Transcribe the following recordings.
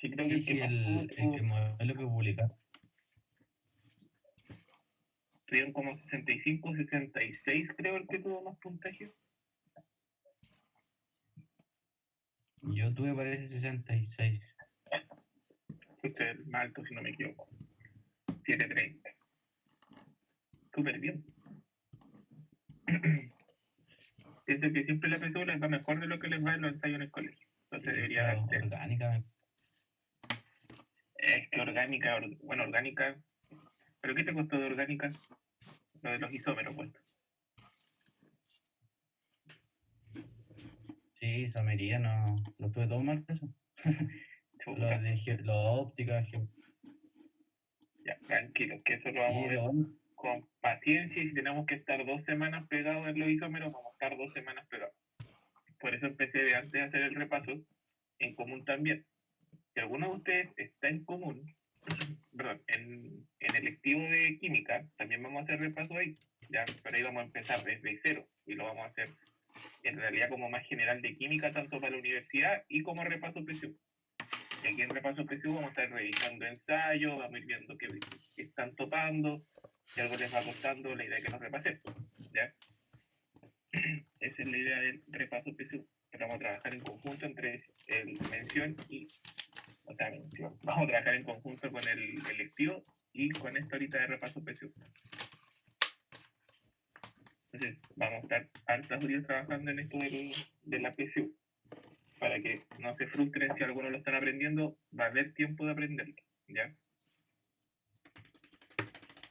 Sí, creo que Sí, el que sí, más el que modelo que publicaron. tuvieron como 65, 66, creo, el que tuvo más puntaje. Yo tuve, parece, 66. Este es el más alto, si no me equivoco. 730. Súper bien. Pienso que siempre la PSU les va mejor de lo que les va en los ensayos en el colegio. Entonces Sí, debería pero darse. orgánica. Es que orgánica, bueno, orgánica. ¿Pero qué te costó de orgánica? Lo de los isómeros, pues. Sí, isomería, no. Lo tuve todo mal, eso. Chuta. Los ópticas, Ya, tranquilo, que eso lo sí, vamos a ver lo bueno. con paciencia y si tenemos que estar 2 semanas pegados en los isómeros, vamos a estar 2 semanas pegados. Por eso empecé de antes de hacer el repaso en común también. Si alguno de ustedes está en común, perdón, en electivo de química, también vamos a hacer repaso ahí, ya, pero ahí vamos a empezar desde cero y lo vamos a hacer en realidad como más general de química, tanto para la universidad y como repaso PSU. Y aquí en repaso PSU vamos a estar revisando ensayos, vamos a ir viendo qué están topando, si algo les va costando, la idea es que nos repasemos, ¿ya? Esa es la idea del repaso PSU, que vamos a trabajar en conjunto entre el mención y vamos a trabajar en conjunto con el electivo y con esta ahorita de repaso PSU. Entonces, vamos a estar hartas días trabajando en esto de la PSU, para que no se frustren si algunos lo están aprendiendo, va a haber tiempo de aprenderlo, ¿ya?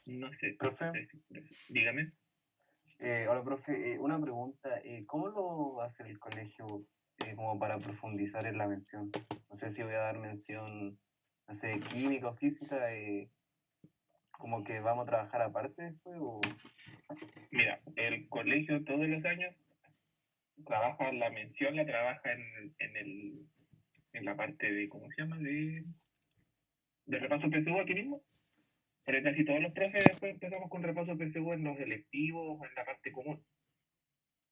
No sé. Profe. Dígame. Hola, profe. Una pregunta. ¿Cómo lo va a hacer el colegio como para profundizar en la mención? No sé si voy a dar mención, no sé, química o física, como que vamos a trabajar aparte después o... Mira, el colegio todos los años trabaja la mención, la trabaja en la parte de, ¿cómo se llama? De repaso PSU aquí mismo. Pero casi todos los profes después empezamos con repaso PSU en los electivos o en la parte común.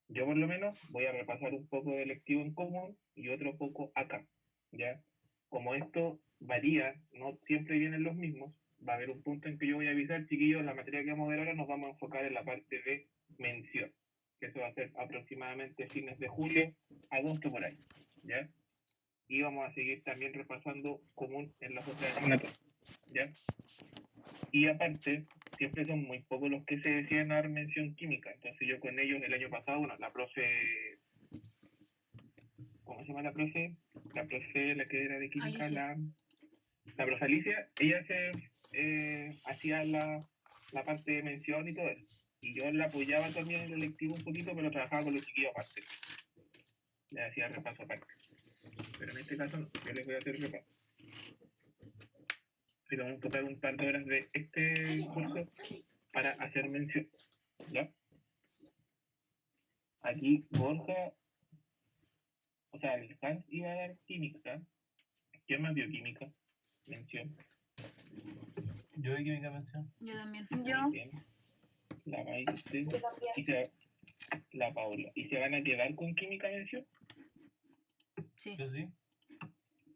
Yo por lo menos voy a repasar un poco de electivo en común y otro poco acá, ¿ya? Como esto varía, no siempre vienen los mismos, va a haber un punto en que yo voy a avisar, chiquillos, la materia que vamos a ver ahora nos vamos a enfocar en la parte de mención, que eso va a ser aproximadamente fines de julio, agosto por ahí, ¿ya? Y vamos a seguir también repasando común en las otras asignaturas, ¿ya? Y aparte, siempre son muy pocos los que se deciden dar mención química. Entonces yo con ellos el año pasado, bueno, la profe, ¿cómo se llama la profe? La profe, la que era de química, la profe Alicia, ella hacía la parte de mención y todo eso. Y yo la apoyaba también en el electivo un poquito, pero trabajaba con los chiquillos aparte. Le hacía repaso aparte. Pero en este caso no, yo les voy a hacer repaso. Y vamos a tocar un par de horas de este curso para hacer mención, ¿ya? Aquí Borja, o sea, el Hans iba a dar química. ¿Quién más dio química? Mención. Yo vi química mención. Yo también. Muy bien. La Maite. Y la Paula. ¿Y se van a quedar con química mención? Sí. Yo sí.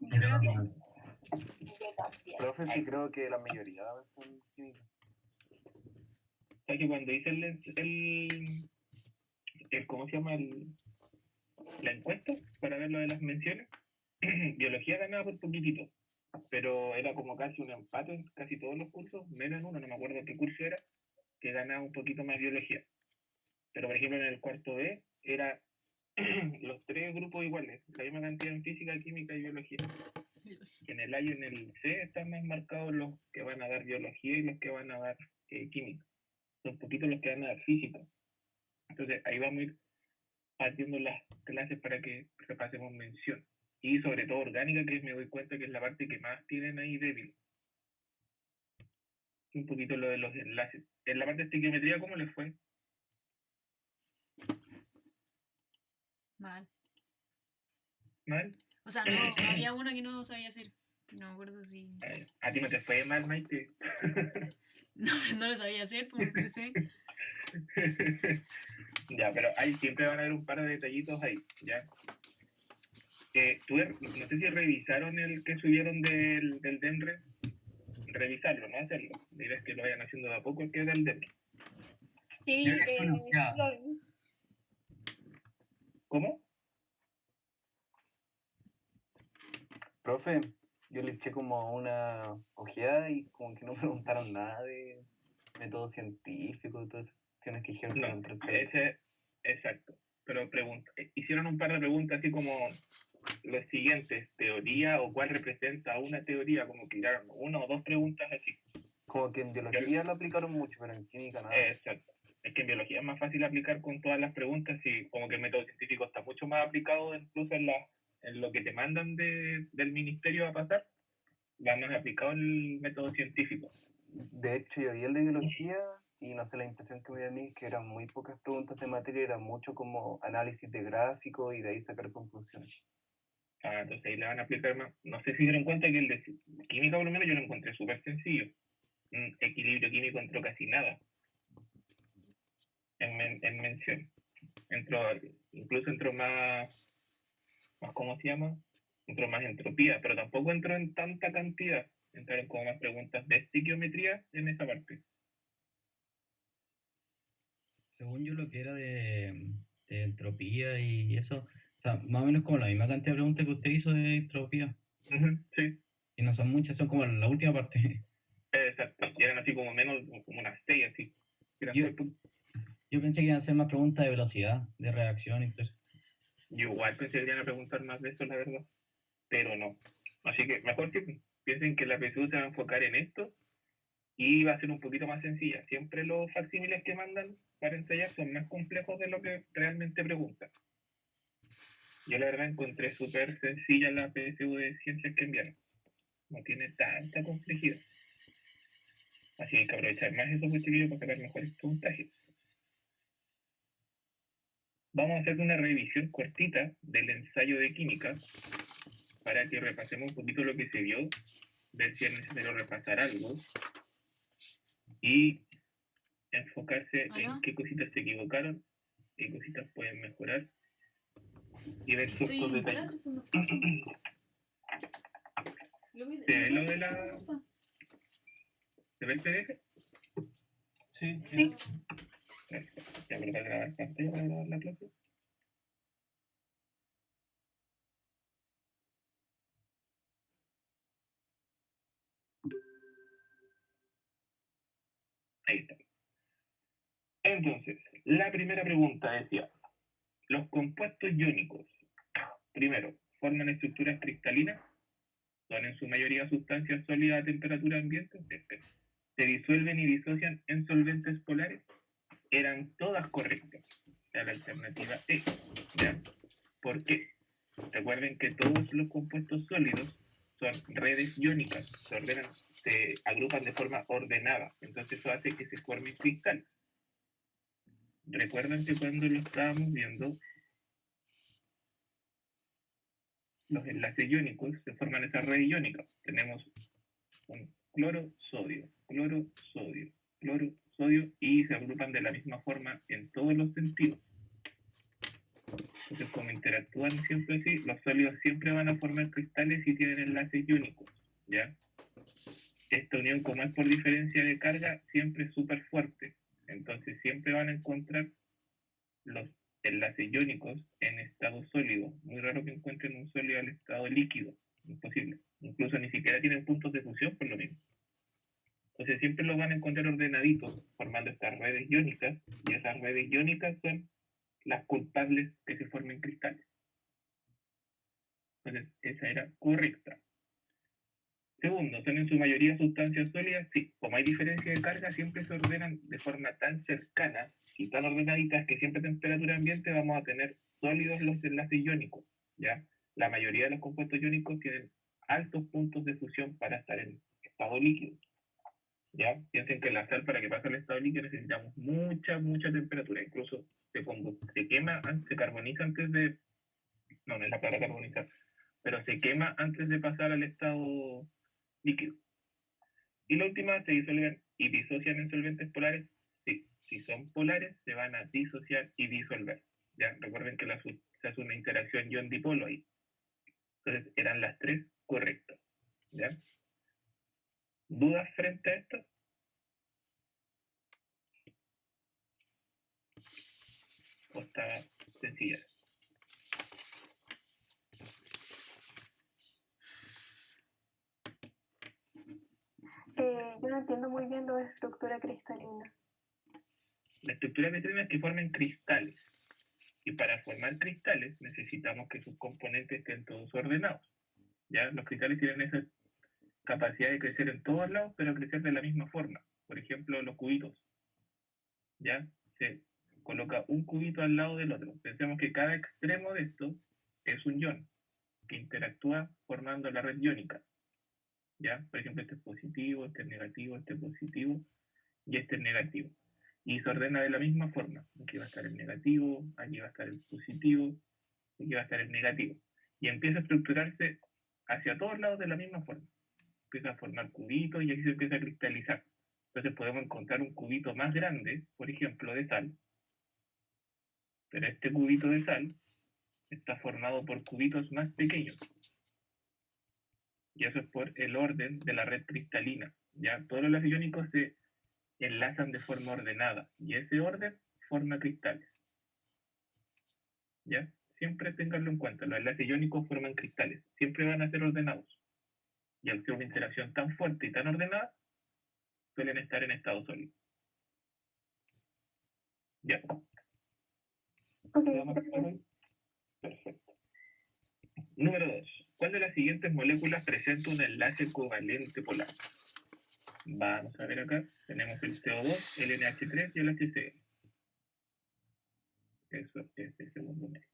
Yo creo que sí. Profe, sí creo que la mayoría son química. O sea que cuando hice ¿cómo se llama? La encuesta para ver lo de las menciones, biología ganaba por poquitito, pero era como casi un empate en casi todos los cursos, menos en uno, no me acuerdo qué curso era, que ganaba un poquito más biología. Pero por ejemplo en el cuarto B era los tres grupos iguales, la misma cantidad en física, química y biología. En el A y en el C están más marcados los que van a dar biología y los que van a dar química. Son poquitos los que van a dar física. Entonces ahí vamos a ir partiendo las clases para que repasemos mención. Y sobre todo orgánica, que me doy cuenta que es la parte que más tienen ahí débil. Un poquito lo de los enlaces. En la parte de estequiometría, ¿cómo les fue? Mal. ¿Mal? O sea, no, había uno que no sabía hacer. No me acuerdo si. ¿A ti no te fue mal, Maite? No lo sabía hacer, pues me estresé. Ya, pero ahí siempre van a haber un par de detallitos ahí, ¿ya? No sé si revisaron el que subieron del DENRE. Revisarlo, no hacerlo. Dirás que lo vayan haciendo de a poco el que es del DENRE. Sí, ya. ¿Cómo? Profe, yo le eché como una ojeada y como que no preguntaron nada de método científico y todo eso. Tienes que dijeron que No, eran 3 preguntas. exacto. Pero hicieron un par de preguntas así como los siguientes, teoría o cuál representa una teoría, como que tiraron una o dos preguntas así. Como que en biología lo aplicaron mucho, pero en química nada. Exacto. Es que en biología es más fácil aplicar con todas las preguntas y como que el método científico está mucho más aplicado incluso en lo que te mandan del ministerio a pasar, va más aplicado el método científico. De hecho, yo vi el de biología y no sé, la impresión que me dio a mí es que eran muy pocas preguntas de materia, era mucho como análisis de gráficos y de ahí sacar conclusiones. Entonces ahí le van a aplicar más. No sé si se dieron cuenta que el de química, por lo menos, yo lo encontré súper sencillo. Equilibrio químico entró casi nada en mención. Incluso entró más, ¿cómo se llama? Entró más entropía, pero tampoco entró en tanta cantidad. Entraron como más preguntas de estequiometría en esa parte. Según yo, lo que era de entropía y eso, o sea, más o menos como la misma cantidad de preguntas que usted hizo de entropía. Sí, Y no son muchas, son como la última parte. exacto. Y eran así como menos, como unas 6 así. Eran Yo, muy po- yo pensé que iban a ser más preguntas de velocidad, de reacción y todo eso. Yo igual pensé que iban a preguntar más de eso, la verdad. Pero no. Así que mejor que piensen que la PSU se va a enfocar en esto y va a ser un poquito más sencilla. Siempre los facsímiles que mandan para ensayar son más complejos de lo que realmente preguntan. Yo la verdad encontré súper sencilla la PSU de ciencias que enviaron. No tiene tanta complejidad. Así que hay que aprovechar más esos chiquillos para sacar mejores puntajes. Vamos a hacer una revisión cortita del ensayo de química para que repasemos un poquito lo que se vio, ver si es necesario repasar algo y enfocarse en qué cositas se equivocaron, qué cositas pueden mejorar y ver Estoy ciertos en detalles. clase, pues no ¿Se ve lo de la... ¿Se ve el PDF? Sí, Sí. Perfecto. Ya voy a grabar pantalla para grabar la clase. Ahí está. Entonces, la primera pregunta decía, los compuestos iónicos, primero, forman estructuras cristalinas, son en su mayoría sustancias sólidas a temperatura ambiente, se disuelven y disocian en solventes polares, eran todas correctas. Era la alternativa E. ¿Ya? ¿Por qué? Recuerden que todos los compuestos sólidos son redes iónicas, se agrupan de forma ordenada, entonces eso hace que se formen cristales. Recuerden que cuando lo estábamos viendo, los enlaces iónicos se forman esas redes iónicas. Tenemos un cloro, sodio, cloro, sodio, cloro, sodio y se agrupan de la misma forma en todos los sentidos. Entonces, como interactúan siempre así, los sólidos siempre van a formar cristales y tienen enlaces iónicos, ¿ya? Esta unión, como es por diferencia de carga, siempre es súper fuerte. Entonces, siempre van a encontrar los enlaces iónicos en estado sólido. Muy raro que encuentren un sólido al estado líquido. Imposible. Incluso ni siquiera tienen puntos de fusión por lo mismo. Entonces, siempre los van a encontrar ordenaditos, formando estas redes iónicas, y esas redes iónicas son las culpables que se formen cristales. Entonces, esa era correcta. Segundo, son en su mayoría sustancias sólidas. Sí, como hay diferencia de carga, siempre se ordenan de forma tan cercana y tan ordenaditas que siempre a temperatura ambiente vamos a tener sólidos los enlaces iónicos. ¿Ya? La mayoría de los compuestos iónicos tienen altos puntos de fusión para estar en estado líquido. ¿Ya? Piensen que la sal, para que pase al estado líquido, necesitamos mucha temperatura. Incluso se quema, se carboniza antes de... No es la palabra carbonizar, pero se quema antes de pasar al estado líquido. Y la última, se disuelven y disocian en solventes polares. Sí, si son polares, se van a disociar y disolver. Ya, recuerden que se hace una interacción ion-dipolo ahí. Entonces eran las 3 correctas. ¿Ya? ¿Dudas frente a esto? ¿O está sencilla? Yo no entiendo muy bien lo de estructura cristalina. La estructura cristalina es que formen cristales. Y para formar cristales necesitamos que sus componentes estén todos ordenados. ¿Ya? Los cristales tienen esa capacidad de crecer en todos lados, pero crecer de la misma forma. Por ejemplo, los cubitos. ¿Ya? Se coloca un cubito al lado del otro. Pensemos que cada extremo de esto es un ion que interactúa formando la red iónica. ¿Ya? Por ejemplo, este es positivo, este es negativo, este es positivo y este es negativo. Y se ordena de la misma forma. Aquí va a estar el negativo, aquí va a estar el positivo, aquí va a estar el negativo. Y empieza a estructurarse hacia todos lados de la misma forma. Empieza a formar cubitos y aquí se empieza a cristalizar. Entonces podemos encontrar un cubito más grande, por ejemplo, de sal. Pero este cubito de sal está formado por cubitos más pequeños. Y eso es por el orden de la red cristalina. ¿Ya? Todos los enlaces iónicos se enlazan de forma ordenada. Y ese orden forma cristales. ¿Ya? Siempre tenganlo en cuenta. Los enlaces iónicos forman cristales. Siempre van a ser ordenados. Y al ser una interacción tan fuerte y tan ordenada, suelen estar en estado sólido. ¿Ya? Ok, ¿Quedamos gracias. claros ahí? Perfecto. Número 2. ¿Cuál de las siguientes moléculas presenta un enlace covalente polar? Vamos a ver acá. Tenemos el CO2, el NH3 y el HCl. Eso es el segundo medio.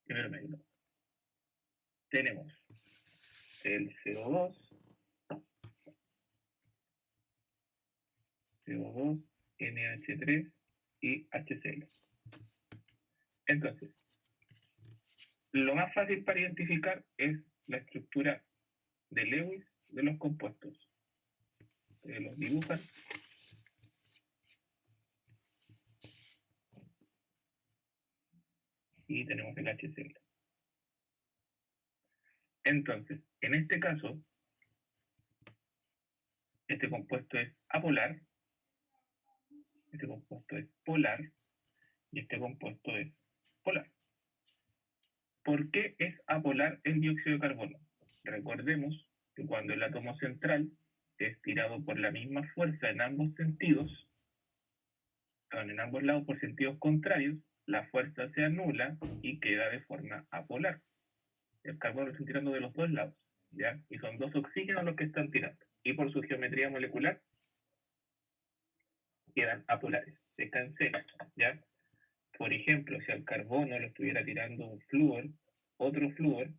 Primero medio. Tenemos el CO2, NH3 y HCl. Entonces, lo más fácil para identificar es la estructura de Lewis de los compuestos. Los dibujan. Y tenemos el HCl. Entonces, en este caso, este compuesto es apolar, este compuesto es polar y este compuesto es polar. ¿Por qué es apolar el dióxido de carbono? Recordemos que cuando el átomo central es tirado por la misma fuerza en ambos sentidos, en ambos lados por sentidos contrarios, la fuerza se anula y queda de forma apolar. El carbono lo están tirando de los dos lados, ¿ya? Y son dos oxígenos los que están tirando. Y por su geometría molecular, quedan apolares, se cancelan, ¿ya? Por ejemplo, si al carbono lo estuviera tirando un flúor, otro flúor,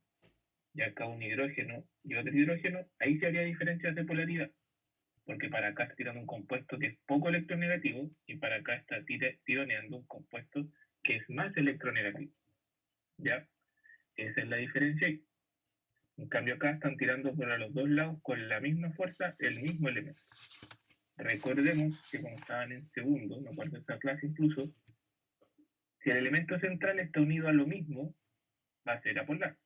y acá un hidrógeno y otro hidrógeno, ahí sí habría diferencias de polaridad, porque para acá está tirando un compuesto que es poco electronegativo y para acá está tironeando un compuesto que es más electronegativo, ¿ya? Esa es la diferencia ahí. En cambio acá están tirando por los dos lados con la misma fuerza el mismo elemento. Recordemos que como estaban en segundo, me acuerdo de esta clase incluso, si el elemento central está unido a lo mismo, va a ser apolar.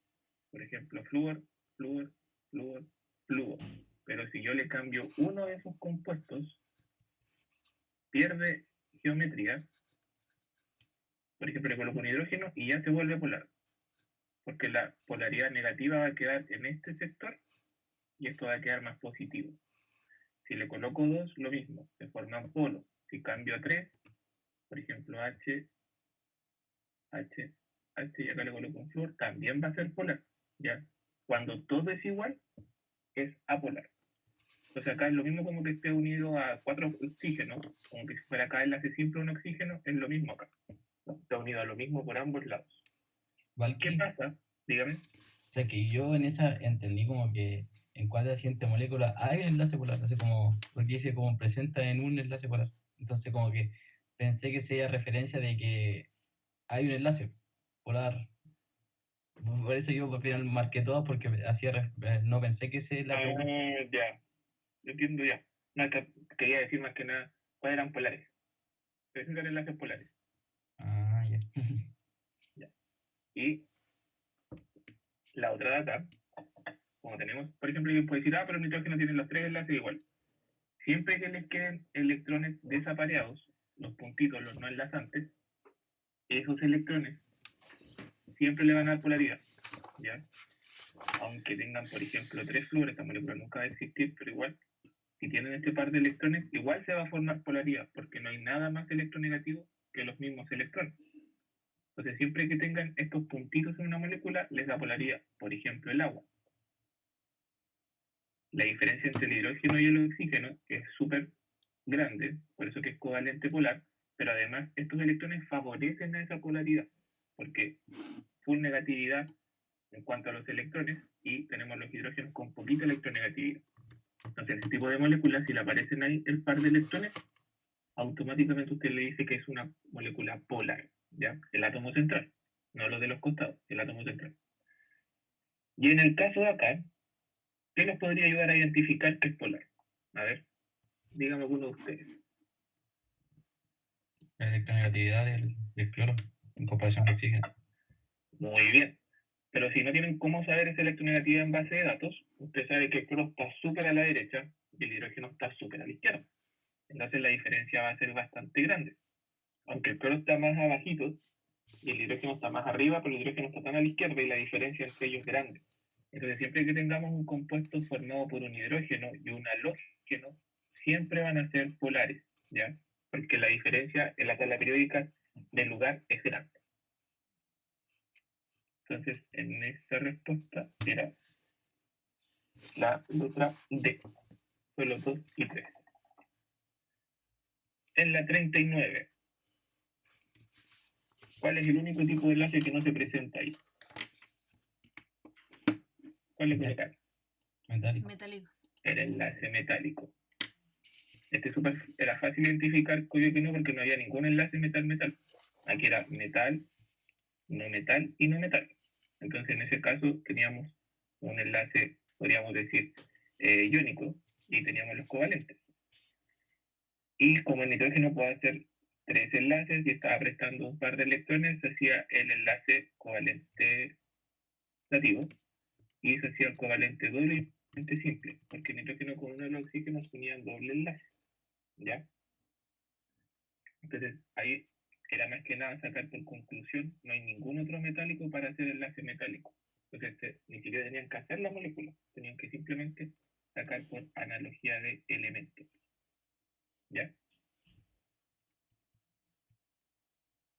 Por ejemplo, flúor, flúor, flúor, flúor. Pero si yo le cambio uno de esos compuestos, pierde geometría. Por ejemplo, le coloco un hidrógeno y ya se vuelve polar. Porque la polaridad negativa va a quedar en este sector y esto va a quedar más positivo. Si le coloco 2, lo mismo, se forman polos. Si cambio a 3, por ejemplo, H, y acá le coloco un flúor, también va a ser polar. ¿Ya? Cuando todo es igual, es apolar. Entonces acá es lo mismo como que esté unido a 4 oxígenos, como que si fuera acá enlace simple un oxígeno, es lo mismo acá. Está unido a lo mismo por ambos lados. ¿Qué Valky, pasa? Dígame. o sea que yo en esa entendí como que en cuál de las siguientes moléculas hay un enlace polar, así como, porque dice como presenta en un enlace polar. Entonces como que pensé que sería referencia de que hay un enlace polar. Por eso yo al final marqué todas porque no pensé que se la pregunta. Ya, lo entiendo ya. No, quería decir más que nada cuáles eran polares. Presentan enlaces polares. Ah, ya. Ya. Y la otra data, como tenemos, por ejemplo, yo puedo decir, pero el nitrógeno tiene los 3 enlaces igual. Siempre que les queden electrones desapareados, los puntitos, los no enlazantes, esos electrones siempre le van a dar polaridad, ¿ya? Aunque tengan, por ejemplo, 3 flúores, esta molécula nunca va a existir, pero igual, si tienen este par de electrones, igual se va a formar polaridad, porque no hay nada más electronegativo que los mismos electrones. Entonces, siempre que tengan estos puntitos en una molécula, les da polaridad. Por ejemplo, el agua. La diferencia entre el hidrógeno y el oxígeno es súper grande, por eso que es covalente polar, pero además estos electrones favorecen a esa polaridad, porque full negatividad en cuanto a los electrones y tenemos los hidrógenos con poquita electronegatividad. Entonces, este tipo de moléculas, si le aparecen ahí el par de electrones, automáticamente usted le dice que es una molécula polar, ¿ya? El átomo central, no lo de los costados, el átomo central. Y en el caso de acá, ¿qué nos podría ayudar a identificar que es polar? A ver, dígame alguno de ustedes. La electronegatividad del cloro en comparación al oxígeno. Muy bien. Pero si no tienen cómo saber esa electronegatividad en base de datos, usted sabe que el cloro está súper a la derecha y el hidrógeno está súper a la izquierda. Entonces la diferencia va a ser bastante grande. Aunque el cloro está más abajito y el hidrógeno está más arriba, pero el hidrógeno está tan a la izquierda y la diferencia entre ellos es grande. Entonces siempre que tengamos un compuesto formado por un hidrógeno y un halógeno, siempre van a ser polares, ¿ya? Porque la diferencia en la tabla periódica del lugar es grande. Entonces, en esa respuesta era la letra D. Fue los 2 y 3. En la 39, ¿cuál es el único tipo de enlace que no se presenta ahí? ¿Cuál le colocaron? Metálico. Metálico. El enlace metálico. Era fácil identificar que no, porque no había ningún enlace metal-metal. Aquí era metal y no metal. Entonces, en ese caso, teníamos un enlace, podríamos decir, iónico, y teníamos los covalentes. Y como el nitrógeno puede hacer 3 enlaces y estaba prestando un par de electrones, se hacía el enlace covalente nativo y se hacía el covalente doble y covalente simple, porque el nitrógeno con uno de los oxígenos tenían doble enlace, ¿ya? Entonces ahí era más que nada sacar por conclusión, no hay ningún otro metálico para hacer enlace metálico. Entonces ni siquiera tenían que hacer la molécula, tenían que simplemente sacar por analogía de elementos, ¿ya?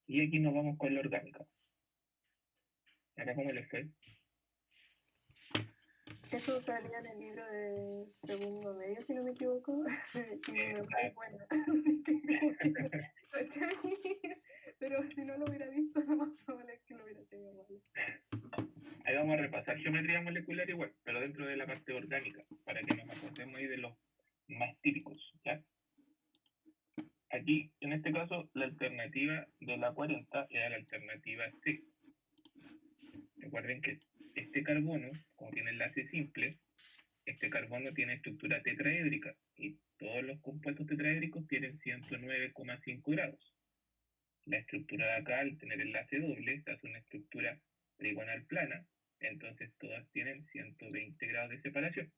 Y aquí nos vamos con la orgánica. ¿Acá cómo les fue? Eso salía en el libro de segundo medio, si no me equivoco. Y me fue buena. Así que como que ¿cachai? Pero si no lo hubiera visto, lo más probable es que lo hubiera tenido mal. Ahí vamos a repasar geometría molecular igual, pero dentro de la parte orgánica, para que nos acordemos ahí de los más típicos, ¿ya? Aquí, en este caso, la alternativa de la 40 era la alternativa C. Recuerden que este carbono, como tiene enlace simple, este carbono tiene estructura tetraédrica y todos los compuestos tetraédricos tienen 109,5 grados. La estructura de acá, al tener enlace doble, se hace una estructura trigonal plana, entonces todas tienen 120 grados de separación.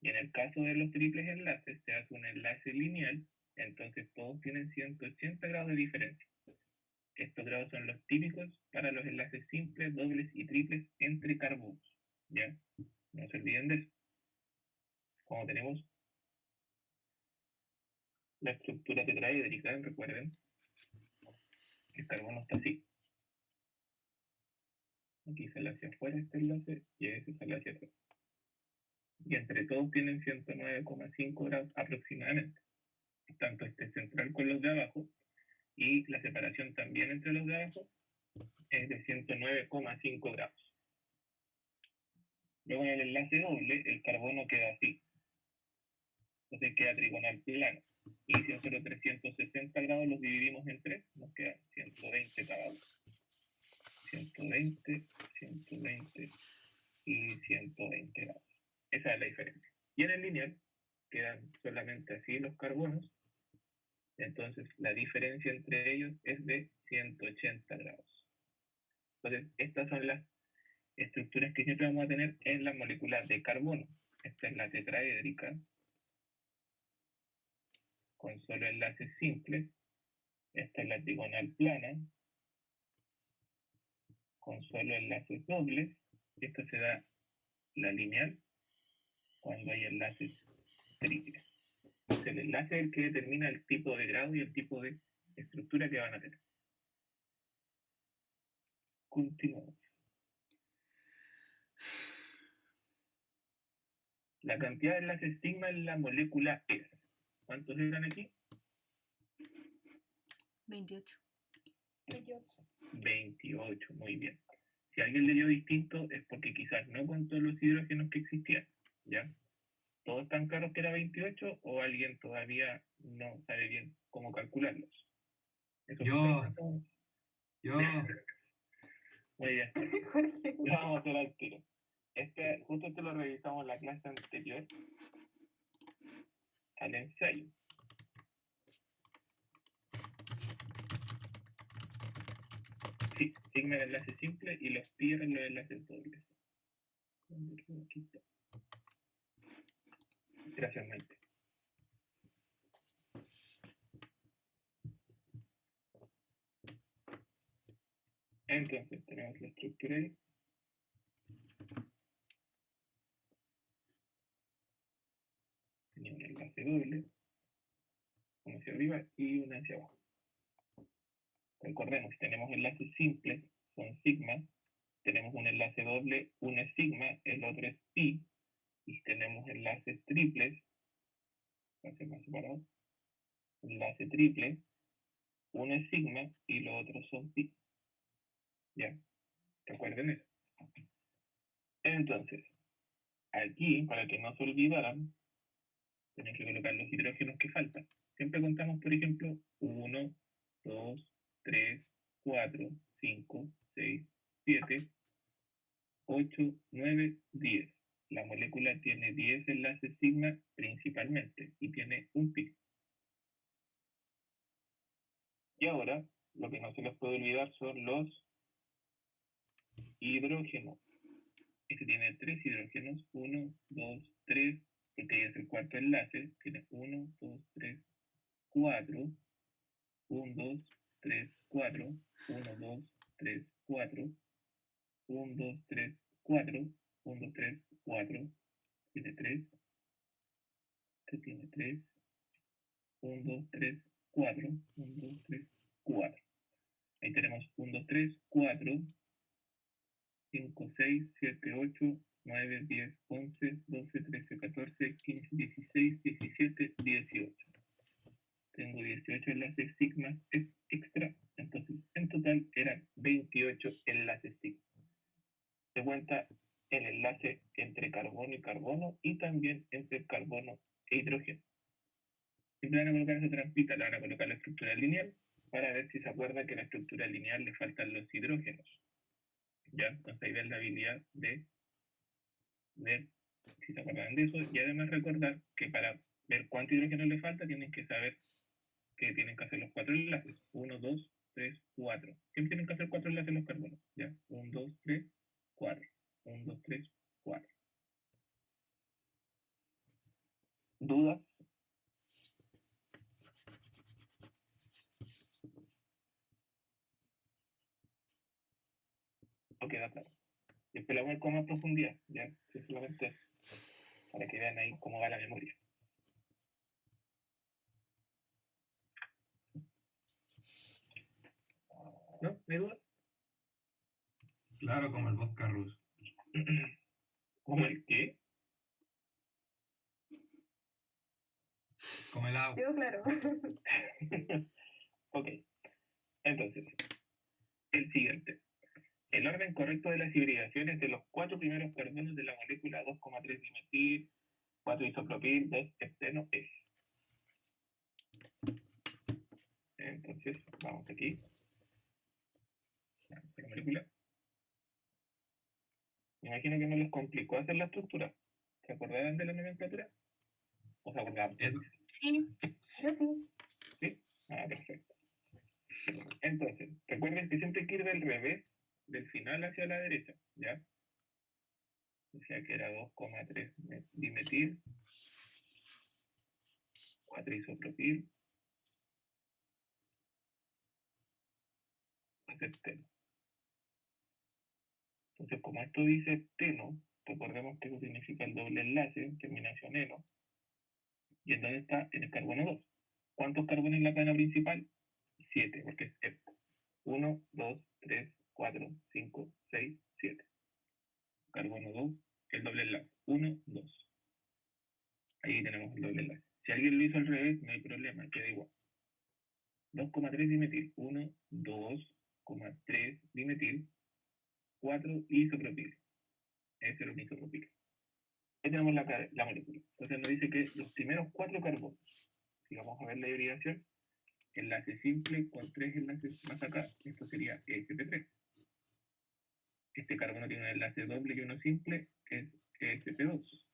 Y en el caso de los triples enlaces, se hace un enlace lineal, entonces todos tienen 180 grados de diferencia. Estos grados son los típicos para los enlaces simples, dobles y triples entre carbonos, ¿ya? No se olviden de eso. Como tenemos la estructura tetraédrica, recuerden, el carbono está así. Aquí sale hacia afuera este enlace y ese sale hacia atrás. Y entre todos tienen 109,5 grados aproximadamente. Tanto este central con los de abajo y la separación también entre los de abajo es de 109,5 grados. Luego en el enlace doble el carbono queda así. Entonces queda trigonal plano. Y si nosotros 360 grados los dividimos en 3, nos queda 120 cada uno. 120, 120 y 120 grados. Esa es la diferencia. Y en el lineal quedan solamente así los carbonos. Entonces la diferencia entre ellos es de 180 grados. Entonces estas son las estructuras que siempre vamos a tener en las moléculas de carbono. Esta es la tetraédrica, con solo enlaces simples. Esta es la trigonal plana, con solo enlaces dobles. Esto se da la lineal cuando hay enlaces triples. Entonces, el enlace es el que determina el tipo de grado y el tipo de estructura que van a tener. Continuamos. La cantidad de enlaces sigma en la molécula es. ¿Cuántos eran aquí? 28. 28. 28, muy bien. Si alguien le dio distinto es porque quizás no contó los hidrógenos que existían, ¿ya? ¿Todos están claros que era 28 o alguien todavía no sabe bien cómo calcularlos? ¿Eso Yo. Muy bien. Jorge. Lo vamos a hacer al tiro. Justo esto lo revisamos en la clase anterior al ensayo. Sí, sigma el enlace simple y los pi eran los enlaces dobles. Aquí está. Gracias, Maite. Entonces, tenemos la estructura ahí. Tenía un enlace doble, uno hacia arriba y uno hacia abajo. Recordemos, si tenemos enlaces simples, son sigma. Tenemos un enlace doble, uno es sigma, el otro es pi. Y si tenemos enlaces triples, va a ser más separado, enlace triple, uno es sigma y los otros son pi. ¿Ya? Recuerden eso. Entonces, aquí, para que no se olvidaran, tenemos que colocar los hidrógenos que faltan. Siempre contamos, por ejemplo, 1, 2, 3, 4, 5, 6, 7, 8, 9, 10. La molécula tiene 10 enlaces sigma principalmente y tiene un pi. Y ahora, lo que no se les puede olvidar son los hidrógenos. Este tiene 3 hidrógenos, 1, 2, 3, porque es el cuarto enlace, tiene 1, 2, 3, 4, 1, 2, 3, 4, 1, 2, 3, 4, 1, 2, 3, 4, 1, 2, 3, 4, tiene 3, este tiene 3, 1, 2, 3, 4, 1, 2, 3, 4. Ahí tenemos 1, 2, 3, 4, 5, 6, 7, 8, 9, 10, 11, 12, 13, 14, 15, 16, 17, 18. Tengo 18 enlaces sigma extra, entonces en total eran 28 enlaces sigma. Se cuenta el enlace entre carbono y también entre carbono e hidrógeno. Siempre van a colocar esa trampita, le van a colocar la estructura lineal para ver si se acuerda que a la estructura lineal le faltan los hidrógenos. ¿Ya? Entonces ahí ven la habilidad de ver si se acuerdan de eso y además recordar que para ver cuánto hidrógeno le falta tienen que saber que tienen que hacer los 4 enlaces. 1, 2, 3, 4. Siempre tienen que hacer 4 enlaces los carbonos. ¿Ya? 1, 2, 3, 4. 1, 2, 3, 4. ¿Dudas? ¿O queda claro? Después la voy a ver con más profundidad. ¿Ya? Sí, solamente para que vean ahí cómo va la memoria. ¿No? ¿No hay duda? Claro, como el vodka ruso. ¿Cómo el qué? Como el agua. Quedó claro. Ok. Entonces, el siguiente. El orden correcto de las hibridaciones de los 4 primeros carbonos de la molécula 2,3 dimetil, 4 isopropil, 2 hepteno es. Entonces, vamos aquí. Vamos a la molécula. Me imagino que no les complicó hacer la estructura. ¿Se acordarán de la nomenclatura? ¿O se acordaban? Sí. Yo sí. ¿Sí? Ah, perfecto. Entonces, recuerden que siempre hay que ir del revés, del final hacia la derecha, ¿ya? Decía que era 2,3 dimetil, 4 isopropil, teno. Entonces, como esto dice teno, recordemos que eso significa el doble enlace, terminación eno. ¿Y en dónde está? En el carbono 2. ¿Cuántos carbones en la cadena principal? 7, porque es esto. 1, 2, 3, 4, 5, 6, 7. Carbono 2, el doble enlace. 1, 2. Ahí tenemos el doble enlace. Si alguien lo hizo al revés, no hay problema, queda igual. 2,3 dimetil. 1, 2,3 dimetil. 4 isopropil. Ese es un isopropil. Ahí tenemos la molécula. Entonces nos dice que los primeros 4 carbonos, si vamos a ver la hibridación, enlace simple con 3 enlaces más acá, esto sería sp3. Este carbono tiene un enlace doble y uno simple, que es sp2.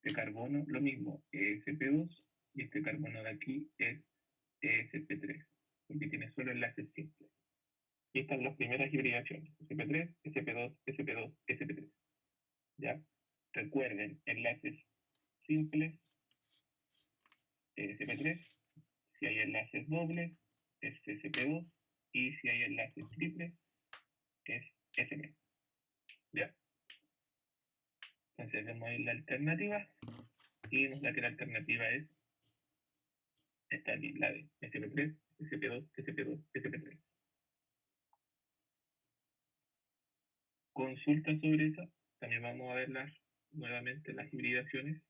Este carbono, lo mismo, sp2, y este carbono de aquí es sp3, porque tiene solo enlaces simples. Y estas son las primeras hibridaciones, sp3, sp2, sp2, sp3. ¿Ya? Recuerden, enlaces simples, sp3, si hay enlaces dobles, es sp2, y si hay enlaces triples, es sp. ¿Ya? Entonces vemos ahí la alternativa, y nos da que la alternativa es esta aquí, la de sp3, sp2, sp2, sp3. Consulta sobre esa, también vamos a ver nuevamente las hibridaciones.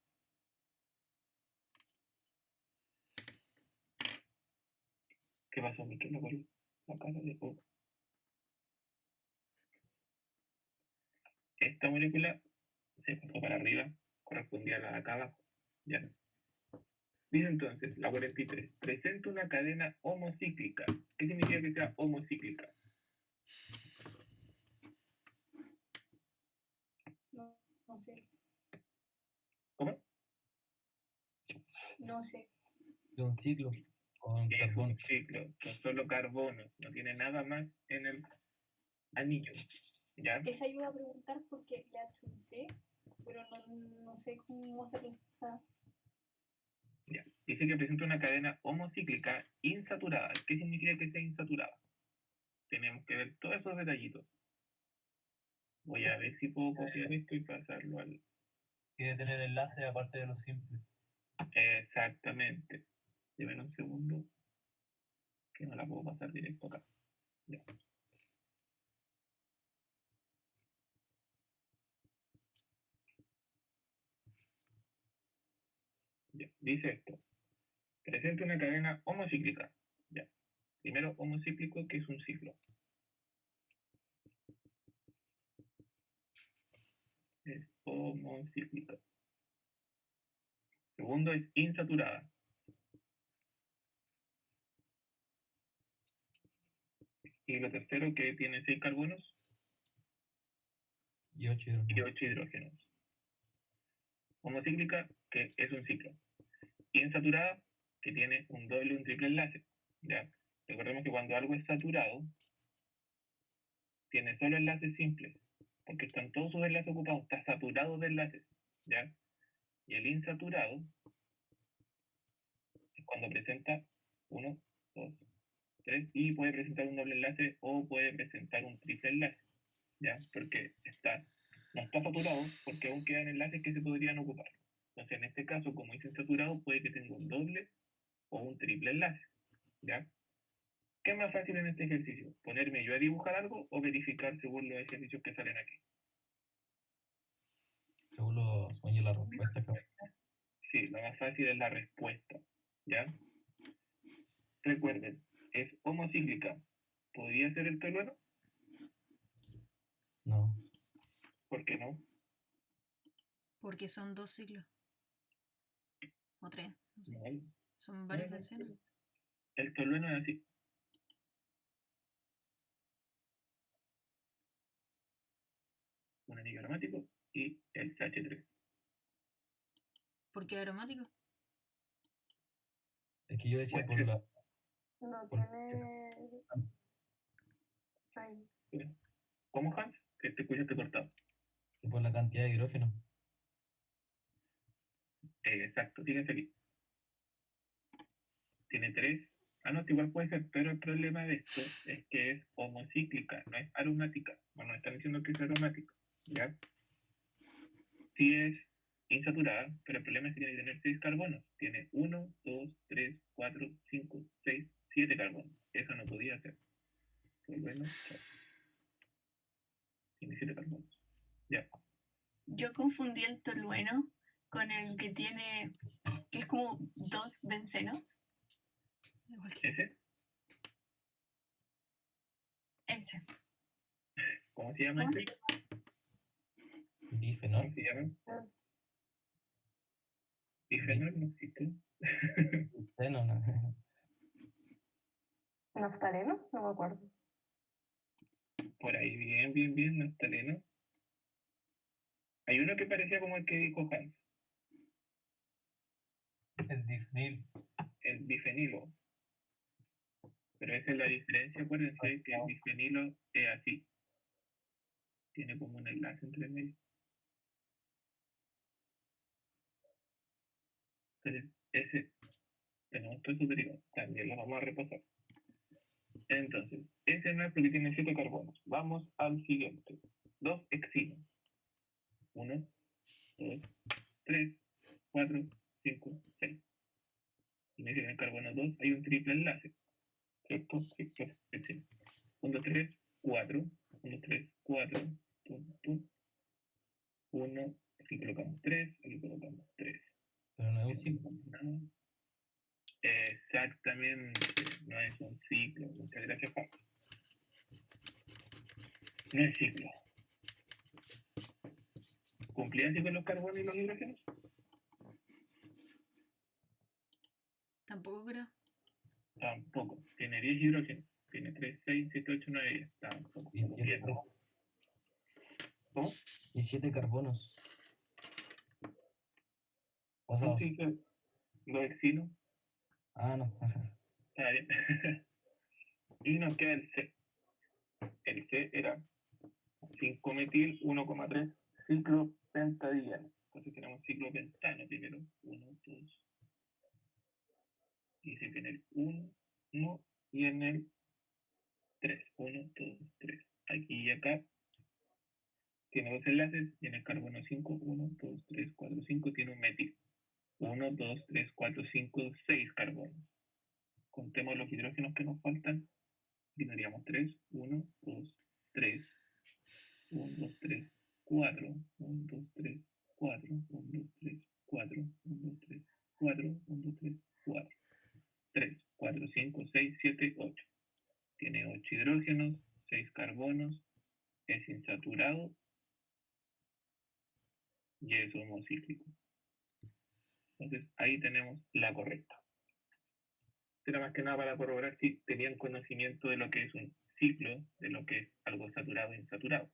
¿Qué pasó, Miquel? La cara de poco. Esta molécula se pasó para arriba, correspondía a la de acá abajo. Ya. Dice entonces, la 43, presenta una cadena homocíclica. ¿Qué significa que sea homocíclica? No sé. ¿Cómo? No sé. De un ciclo con Es carbono. un ciclo, con solo carbono, no tiene nada más en el anillo. ¿Ya? Esa iba a preguntar porque le adjunté, pero no sé cómo hacerlo. O sea, Ya. Dice que presenta una cadena homocíclica insaturada. ¿Qué significa que sea insaturada? Tenemos que ver todos esos detallitos. Voy a ver si puedo copiar esto y pasarlo al... Quiere tener enlace aparte de los simples. Exactamente. Deben un segundo, que no la puedo pasar directo acá. Ya. Ya. Dice esto. Presenta una cadena homocíclica. Ya. Primero, homocíclico, que es un ciclo. Es homocíclica. Segundo es insaturada. Y lo tercero, que tiene 6 carbonos Y 8 y 8 hidrógenos. Homocíclica, que es un ciclo. Insaturada, que tiene un doble y un triple enlace. ¿Ya? Recordemos que cuando algo es saturado, tiene solo enlaces simples, porque están todos sus enlaces ocupados, está saturado de enlaces. ¿Ya? Y el insaturado es cuando presenta 1, 2, 3, y puede presentar un doble enlace o puede presentar un triple enlace. ¿Ya? Porque no está saturado, porque aún quedan enlaces que se podrían ocupar. Entonces, en este caso, como dice saturado, puede que tenga un doble o un triple enlace. ¿Ya? ¿Qué es más fácil en este ejercicio? ¿Ponerme yo a dibujar algo o verificar según los ejercicios que salen aquí? Seguro sueño la respuesta que Sí, lo más fácil es la respuesta. ¿Ya? Recuerden, es homocíclica. ¿Podría ser el tolueno? no. ¿Por qué no? Porque son 2 ciclos. O 3. No sé. No, Son varios decenas. el tolueno es así. Un anillo aromático y el CH3. ¿Por qué aromático? Es que yo decía Puede por ser. la. no por- tiene. Ay, ¿Cómo, Hans? Que te escuchaste cortado. Y por la cantidad de hidrógeno. Exacto, fíjense aquí. Tiene 3. Ah, no, igual puede ser, pero el problema de esto es que es homocíclica, no es aromática. Bueno, están diciendo que es aromática, ¿ya? Sí es insaturada, pero el problema es que tiene que tener 6 carbonos. Tiene 1, 2, 3, 4, 5, 6, 7 carbonos. Eso no podía ser. Bueno, tiene 7 carbonos. Ya. Yo confundí el tolueno con el que tiene, que es como 2 bencenos. Igual que ¿Ese? Ese. ¿Cómo se llama ¿Cómo ese? Difenol. ¿Cómo se llama? Ah, Difenol no existe. Difeno, no. ¿Naftaleno? No me acuerdo. Por ahí, bien, bien, bien, naftaleno. Hay uno que parecía como el que dijo Hans, El difenil. el bifenilo. Pero esa es la diferencia, acuérdense que el bifenilo es así. Tiene como un enlace entre medio. Entonces, ese, tenemos todo eso derivado. También lo vamos a repasar. Entonces, ese no es porque tiene 7 carbonos. Vamos al siguiente. 2 hexinos. 1, 2, 3, 4, 5, 6. Y en el carbono 2 hay un triple enlace. ¿Cierto? Triple hexino. 1, 3, 4. 1, 3, 4. 1. Aquí colocamos 3. Aquí colocamos 3. Pero no es un Aquí no ciclo. colocamos nada. Exactamente. No es un ciclo. Muchas gracias, Paco. No es ciclo. ¿Cumplían así con los carbonos y los hidrógenos? tampoco creo. Tampoco. Tiene 10 hidrógenos. Tiene 3, 6, 7, 8, 9, 10. Tampoco. Y 7, ¿Cómo? y 7 carbonos. O sea, ¿No se dice los hexinos? no. Está bien. Y nos queda el C. El C era 5-metil 1,3 ciclopentadieno. Entonces tenemos ciclopentano primero. 1, 2. Y se tiene el 1 y en el 3. 1, 2, 3. Aquí y acá tiene 2 enlaces y en el carbono 5, 1, 2, 3, 4, 5 tiene un metil. 1, 2, 3, 4, 5, 6 carbonos. Contemos los hidrógenos que nos faltan. Tendríamos 3, 1, 2, 3, 1, 2, 3, 4, 1, 2, 3, 4, 1, 2, 3, 4, 1, 2, 3, 4, 1, 2, 3, 4, 3, 4, 5, 6, 7, 8. Tiene 8 hidrógenos, 6 carbonos, es insaturado y es homocíclico. Entonces ahí tenemos la correcta. Era más que nada para corroborar si tenían conocimiento de lo que es un ciclo, de lo que es algo saturado e insaturado.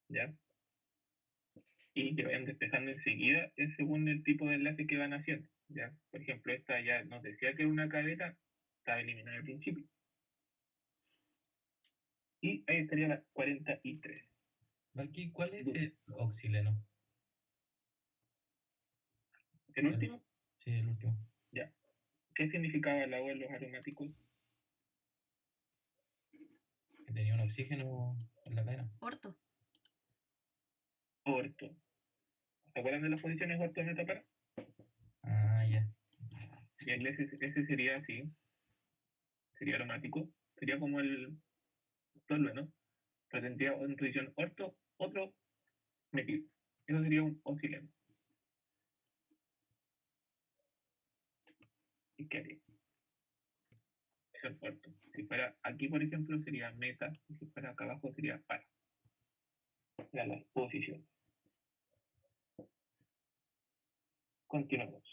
¿Ya? Y que vayan despejando enseguida según el tipo de enlace que van haciendo. ¿Ya? Por ejemplo, esta ya nos decía que era una cadena, estaba eliminada al principio. Y ahí estaría la 43. Valky, ¿cuál es el oxileno? ¿El último? Sí, el último. Ya. ¿Qué significaba la O en los aromáticos? Que tenía un oxígeno en la cadena. Orto. Orto. ¿Se acuerdan de las posiciones orto en esta para? Ah, ya. Bien, ese sería así. Sería aromático. Sería como el tolueno. Pero tendría una posición orto, otro metil. Eso sería un oxileno. ¿Y qué haría? Eso es orto. Si fuera aquí, por ejemplo, sería meta. Y si fuera acá abajo, sería para. Ya las posiciones. Continuamos.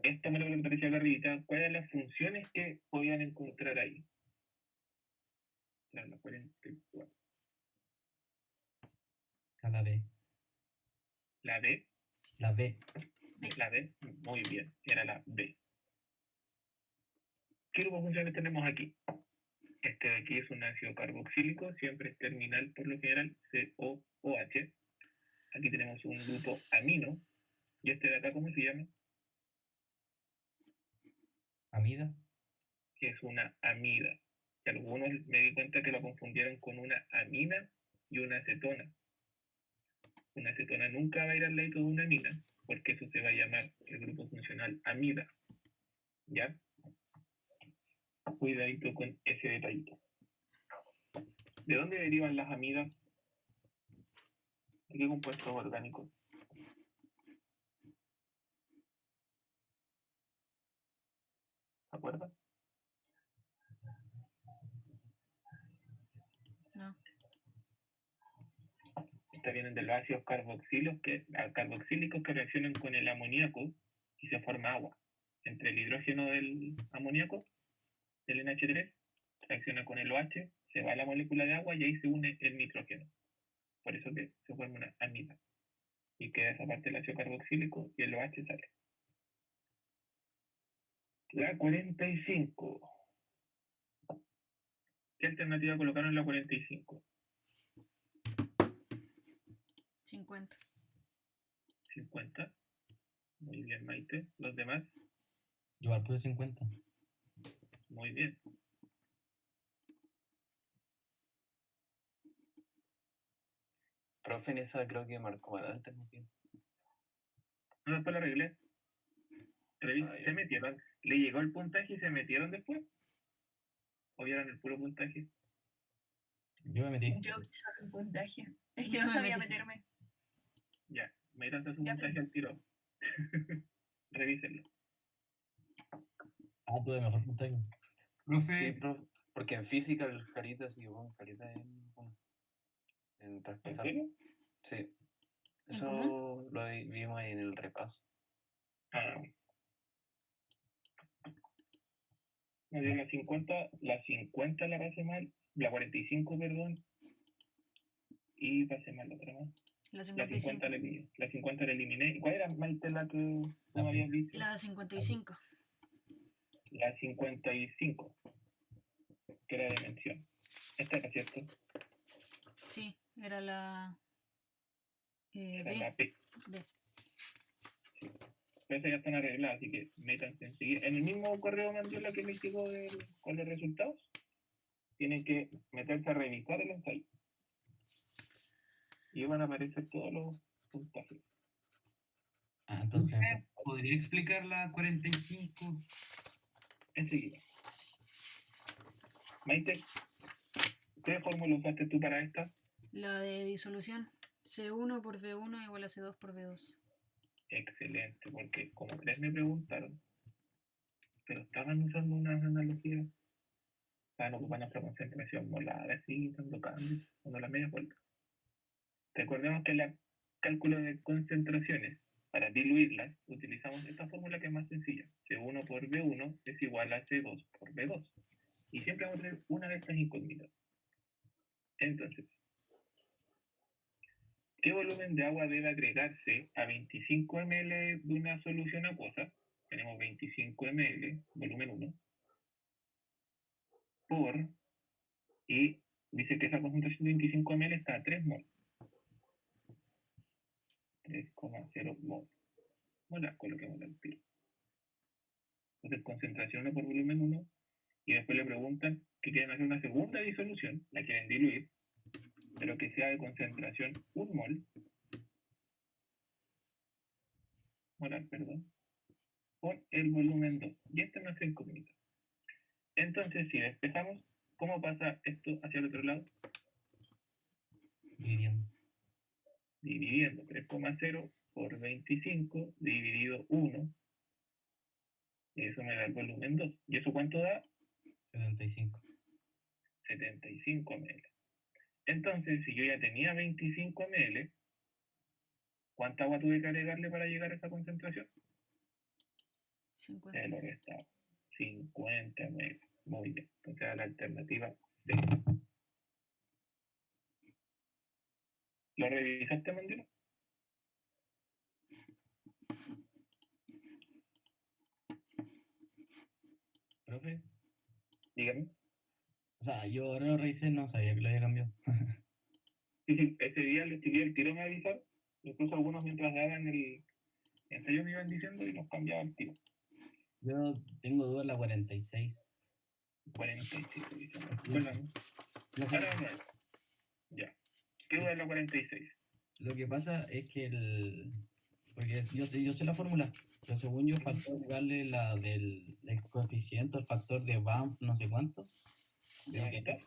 Esta me lo parecía carrita. ¿Cuáles eran las funciones que podían encontrar ahí? La 44. La B. La D. La B. La D. Muy bien. Era la B. ¿Qué grupos funcionales tenemos aquí? Este de aquí es un ácido carboxílico, siempre es terminal por lo general, COOH. Aquí tenemos un grupo amino. ¿Y este de acá cómo se llama? Amida. Que es una amida. Y algunos me di cuenta que lo confundieron con una amina y una acetona. Una acetona nunca va a ir al lado de una amina, porque eso se va a llamar el grupo funcional amida. ¿Ya? Cuidadito con ese detallito. ¿De dónde derivan las amidas? ¿De qué compuestos orgánicos? ¿Se acuerdan? No. Estas vienen de los ácidos carboxílicos que reaccionan con el amoníaco y se forma agua. Entre el hidrógeno del amoníaco, del NH3, reacciona con el OH, se va a la molécula de agua y ahí se une el nitrógeno. Por eso que se forma una amida. Y queda esa parte del ácido carboxílico y el OH sale. La 45. ¿Qué alternativa colocaron en la 45? 50. 50. Muy bien, Maite. ¿Los demás? Yo al puse 50. Muy bien. Profe, en esa creo que marcó mal la alternativa. No, después la arreglé. Se metieron. ¿Le llegó el puntaje y se metieron después? ¿O vieron el puro puntaje? Yo me metí. Yo solo el puntaje. Es que Yo no me sabía metí. meterme. Ya, métanse su Ya, puntaje al tiro. Revísenlo. Ah, tuve mejor puntaje. Profe, Sí, profe, porque en física el carita sí, bueno, carita en ¿En transversal. serio? Sí. ¿En Eso común? lo vimos ahí en el repaso. Ah. Me dio la 50 la pasé mal, la 45, perdón, y pasé mal la otra más. La La 55. 50 la 50 la eliminé. ¿Y cuál era, Maite, la que tú me habías dicho? La 55. La 55, que era de mención. Esta era, ¿cierto? Sí, era la Era B. la P. B. Pero esas ya están arregladas, así que métanse enseguida. En el mismo correo mandó la que me llegó con los resultados. Tienen que meterse a revisar el ensayo. Y van a aparecer todos los puntajes. Ah, entonces. profe, ¿podría explicar la 45? Enseguida. Maite, ¿qué fórmula usaste tú para esta? La de disolución. C1 por B1 igual a C2 por B2. Excelente, porque como 3 me preguntaron, pero estaban usando unas analogías, estaban ocupando nuestra concentración molar, así, dando cambios, dando la media vuelta. Recordemos que en el cálculo de concentraciones, para diluirlas, utilizamos esta fórmula que es más sencilla. C1 por B1 es igual a C2 por B2. Y siempre vamos a tener una de estas incógnitas. Entonces, ¿qué volumen de agua debe agregarse a 25 ml de una solución acuosa? Tenemos 25 ml, volumen 1, por, y dice que esa concentración de 25 ml está a 3 mol. 3,0 mol. Molar, coloquemos al tiro. Entonces, concentración 1 por volumen 1, y después le preguntan que quieren hacer una segunda disolución, la quieren diluir, pero que sea de concentración 1 mol, molar, perdón, por el volumen 2. Y esta es nuestra incógnita. Entonces, si despejamos, ¿cómo pasa esto hacia el otro lado? Dividiendo. Dividiendo 3,0 por 25 dividido 1. Y eso me da el volumen 2. ¿Y eso cuánto da? 75. 75 ml. Entonces, si yo ya tenía 25 ml, ¿cuánta agua tuve que agregarle para llegar a esa concentración? 50. Se lo restaba. 50 ml. Muy bien. Entonces, era la alternativa C. ¿Lo revisaste, Mandela? Profe, Dígame. sea, yo ahora lo revisé, no sabía que lo había cambiado. Sí, ese día le escribí el tiro me avisar, incluso algunos mientras daban el ensayo me iban diciendo y nos cambiaba el tiro. Yo tengo duda en la 46. 46, diciendo. Sí. Bueno, No sé, ahora vamos a ver. Ya. ¿Qué duda es la 46? lo que pasa es que porque yo sé la fórmula, pero según yo faltó agregarle la del coeficiente, el factor de Banff, no sé cuánto. ¿De de que- Vanita?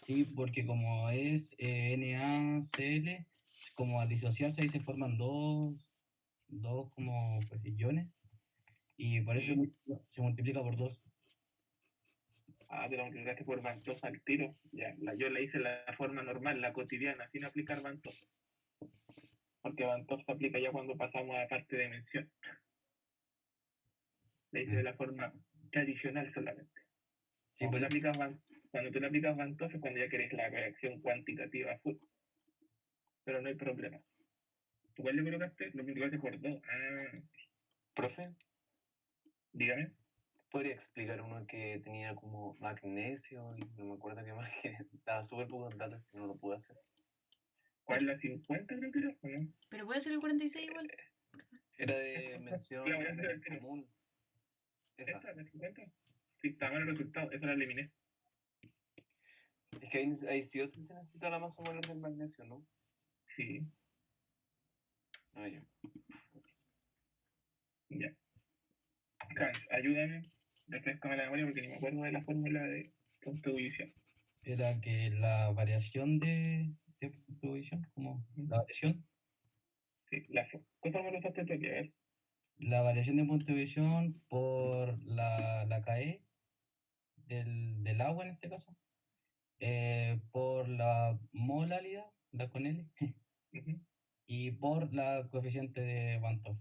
sí, porque como es NaCl, como al disociarse ahí se forman dos como pues, iones, y por eso Sí. se multiplica por 2. Ah, te lo multiplicaste por Vantoff al tiro. Ya, yo la hice la forma normal, la cotidiana, sin aplicar Vantoff. Porque Vantoff se aplica ya cuando pasamos a parte de mención. La hice de la forma tradicional solamente. Sí, por eso. Cuando tú le aplicas Vantoff es cuando ya querés la reacción cuantitativa full. Pero no hay problema. ¿Cuál le colocaste? Lo multiplicaste por 2. Ah, Profe, dígame. ¿podría explicar uno que tenía como magnesio y no me acuerdo qué más, que estaba súper poco en datos y no lo pude hacer? ¿Cuál es la 50 creo que era? ¿O no? Pero puede ser el 46 igual. Era de mención La voy a hacer al tiro. común. Esa. ¿Esta, la 50? Sí, está mal el resultado. Esa la eliminé. Es que ahí sí o sí se necesita la masa molar del magnesio, ¿no? Sí, Ah, ya. ya. Hans, ayúdame. Refrescame la memoria porque ni me acuerdo de la fórmula de contribución. Era que la variación de puntuación, como la variación, Sí, ¿qué fórmula usaste tú aquí? A ver. la variación de puntuación por la KE del agua en este caso, por la molalidad, la con L, Ujú. y por la coeficiente de Van 't Hoff.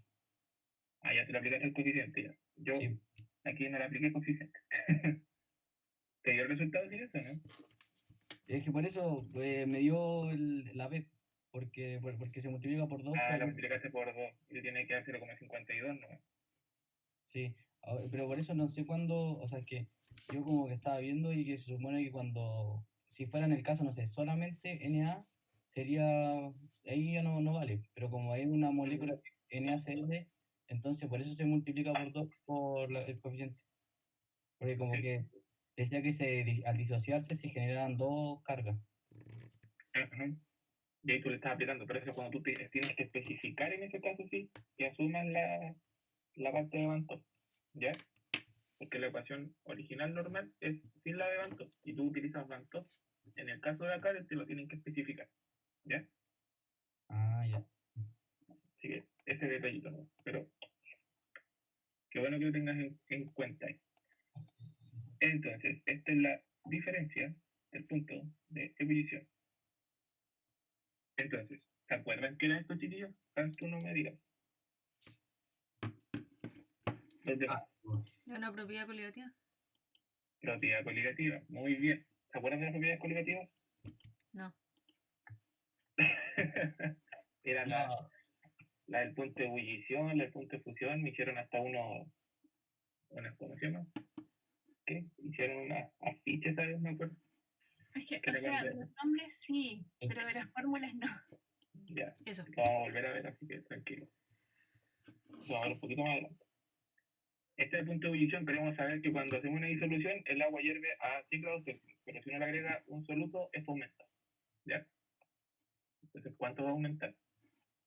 Ah, ya te lo aplicaste el coeficiente ya. Yo Sí, aquí no le apliqué coeficiente. ¿Te dio el resultado sin eso, no? es que por eso me dio la B, porque se multiplica por 2. Ah, la multiplicaste por 2 y le tiene que dar 0,52, ¿no? Sí, pero por eso no sé cuándo, o sea, que yo como que estaba viendo y que se supone que cuando, si fuera en el caso, no sé, solamente Na, sería, ahí ya no vale, pero como es una molécula NaCl, entonces por eso se multiplica por 2 por el coeficiente, porque como Sí. que decía que al disociarse se generan dos cargas. Ajá. Y ahí tú le estás aplicando, pero eso cuando tú tienes que especificar en ese caso, sí, que asumas la parte de Van 't Hoff, ¿ya? Porque la ecuación original normal es sin la de Van 't Hoff, y tú utilizas Van 't Hoff. En el caso de acá, te lo tienen que especificar, ¿ya? Ah, ya. Así que ese detallito, ¿no? Pero qué bueno que lo tengas en cuenta ahí. Entonces, esta es la diferencia del punto de ebullición. Entonces, ¿se acuerdan qué era esto, chiquillos? Hans, tú no me digas. Los demás. Es una propiedad coligativa. Propiedad coligativa. Muy bien. ¿Se acuerdan de las propiedades coligativas? No. Era la del punto de ebullición, la del punto de fusión. Me hicieron hasta ¿cómo se llama? ¿Qué? Hicieron unas afiches, ¿sabes? Me acuerdo. Es que, ¿Qué o le sea, cambiaron? los nombres sí, pero de las fórmulas no. Ya, Eso. lo vamos a volver a ver, así que tranquilo. Lo vamos a ver un poquito más adelante. Este es el punto de ebullición, queremos saber que cuando hacemos una disolución, el agua hierve a 100 grados Celsius, pero si uno le agrega un soluto, esto aumenta. ¿Ya? Entonces, ¿cuánto va a aumentar?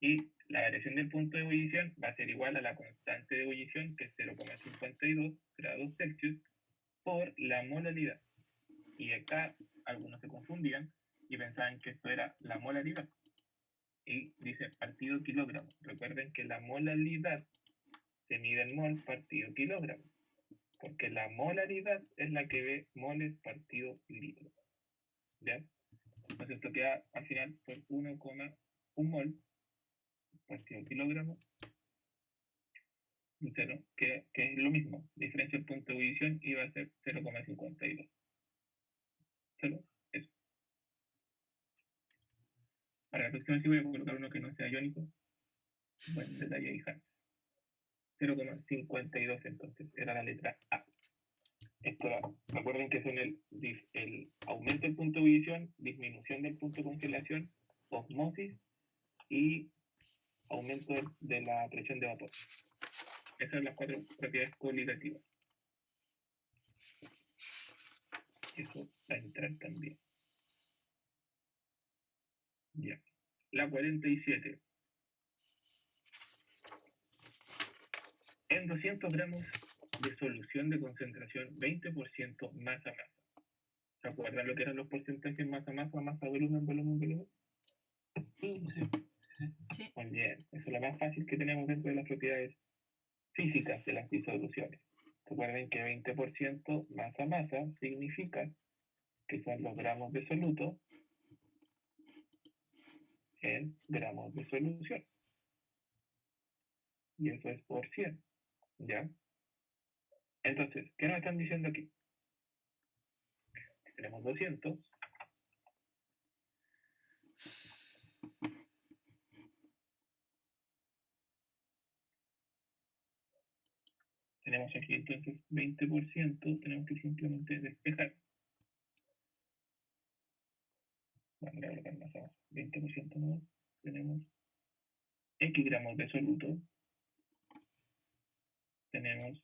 Y la variación del punto de ebullición va a ser igual a la constante de ebullición, que es 0,52 grados Celsius, por la molaridad. Y acá algunos se confundían y pensaban que esto era la molaridad. Y dice partido kilogramo. Recuerden que la molaridad se mide en mol partido kilogramo, porque la molaridad es la que ve moles partido litro. ¿Ya? Entonces esto queda al final por 1,1 mol partido kilogramo, 0, que es lo mismo. Diferencia del punto de ebullición y va a ser 0,52. Solo eso. Para la próxima sí voy a colocar uno que no sea iónico. Buen detalle ahí, Hans. 0,52 entonces, era la letra A. Recuerden que son el aumento del punto de ebullición, disminución del punto de congelación, osmosis y aumento de la presión de vapor. Esas son las 4 propiedades cualitativas. Eso va a entrar también. Ya. La 47. En 200 gramos de solución de concentración 20% masa-masa. ¿Se acuerdan lo que eran los porcentajes masa-masa, masa-volumen, volumen-volumen? Sí. Sí. Muy bien. Eso es lo más fácil que tenemos dentro de las propiedades físicas de las disoluciones. Recuerden que 20% masa-masa significa que son los gramos de soluto en gramos de solución. Y eso es por 100. ¿Ya? Entonces, ¿qué nos están diciendo aquí? Tenemos 200. Tenemos aquí entonces 20%, tenemos que simplemente despejar. Bueno, voy a colocar más abajo. 20% no. Tenemos X gramos de soluto. Tenemos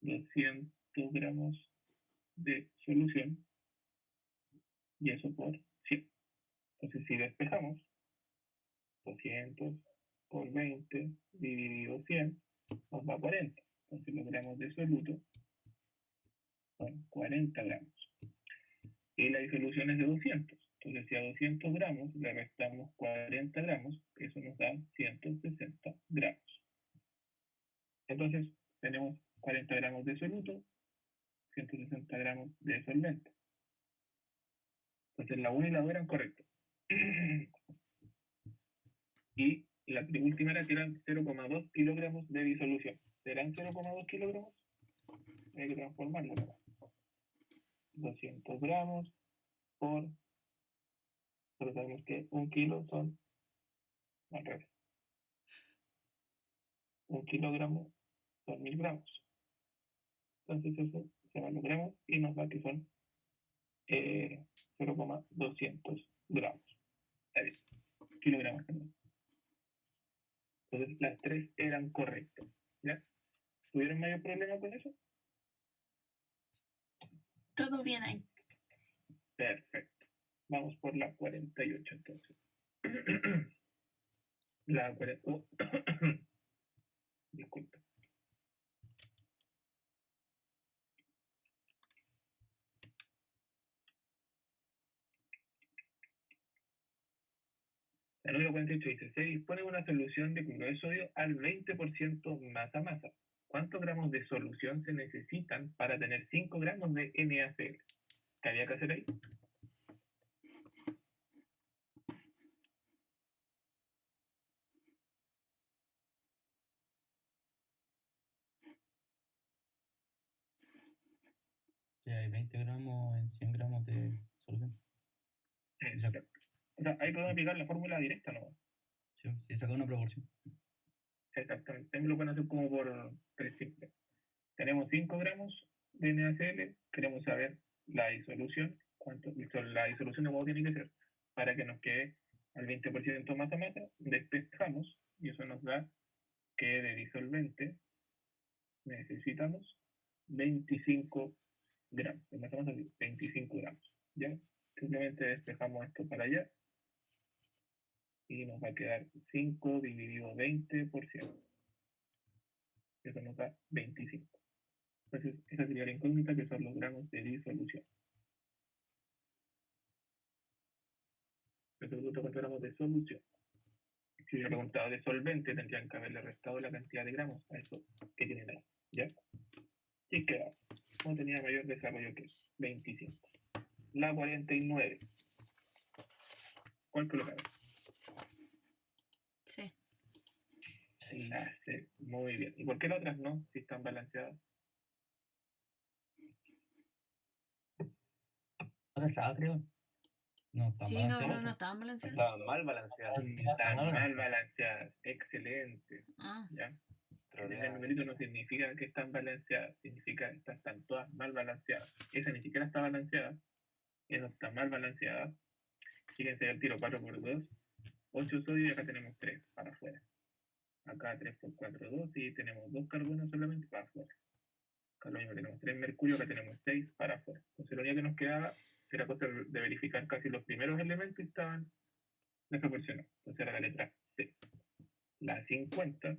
200 gramos de solución. Y eso por 100. Entonces, si despejamos, 200 por 20 dividido 100, nos da 40. Entonces, los gramos de soluto son 40 gramos. Y la disolución es de 200. Entonces, si a 200 gramos le restamos 40 gramos, eso nos da 160 gramos. Entonces, tenemos 40 gramos de soluto, 160 gramos de solvente. Entonces, la 1 y la 2 eran correctas. Y la última era que eran 0,2 kilogramos de disolución. ¿Serán 0,2 kilogramos? Hay que transformarlo. 200 gramos por... Pero sabemos que 1 kilo son... al revés. 1 kilogramo son 1000 gramos. Entonces eso se va a los gramos y nos da que son 0,200 gramos. Está bien. Kilogramos, perdón. Entonces las 3 eran correctas. ¿Ya? ¿Tuvieron mayor problema con eso? Todo bien ahí. Perfecto. Vamos por la 48 entonces. La 48. Disculpa. La número 48 dice, se dispone de una solución de cloruro de sodio al 20% masa-masa. ¿Cuántos gramos de solución se necesitan para tener 5 gramos de NaCl? ¿Qué había que hacer ahí? Sí, hay 20 gramos en 100 gramos de solución. Exacto. O sea, ahí podemos aplicar la fórmula directa, ¿no? Sí, saca una proporción. Exactamente. También lo pueden hacer como por 3 simples. Tenemos 5 gramos de NaCl, queremos saber la disolución, la disolución de cómo tiene que ser, para que nos quede al 20% masa-masa, despejamos, y eso nos da que de disolvente necesitamos 25 gramos, de masa-masa, 25 gramos, ¿ya? Simplemente despejamos esto para allá, y nos va a quedar 5 dividido 20%. Eso nos da 25. Entonces, esa sería la incógnita, que son los gramos de disolución. Eso es cuántos gramos de solución. Si hubiera preguntado de solvente, tendrían que haberle restado la cantidad de gramos a eso que tienen ahí. ¿Ya? Y queda. No tenía mayor desarrollo que eso. 25. La 49. ¿Cuál colocamos? Sí. La C. Muy bien. ¿Y por qué las otras no? Si están balanceadas. Balanceada, creo. No, está Sí, no balanceada. estaban balanceadas. Estaban mal balanceadas. Están mal balanceadas. Excelente. Ah, ¿Ya? Trolea. numerito no significa que están balanceadas, significa que están todas mal balanceadas. Esa ni siquiera está balanceada, esa está mal balanceada. Fíjense el tiro 4 por 2, 8 sodio y acá tenemos 3 para afuera. Acá 3 por 4, 2 y tenemos 2 carbonos solamente para afuera. Acá lo mismo, tenemos 3 mercurio, acá tenemos 6 para afuera. Entonces lo único que nos quedaba era cosa de verificar casi los primeros elementos y estaban desproporcionados. Entonces era la letra C. La 50,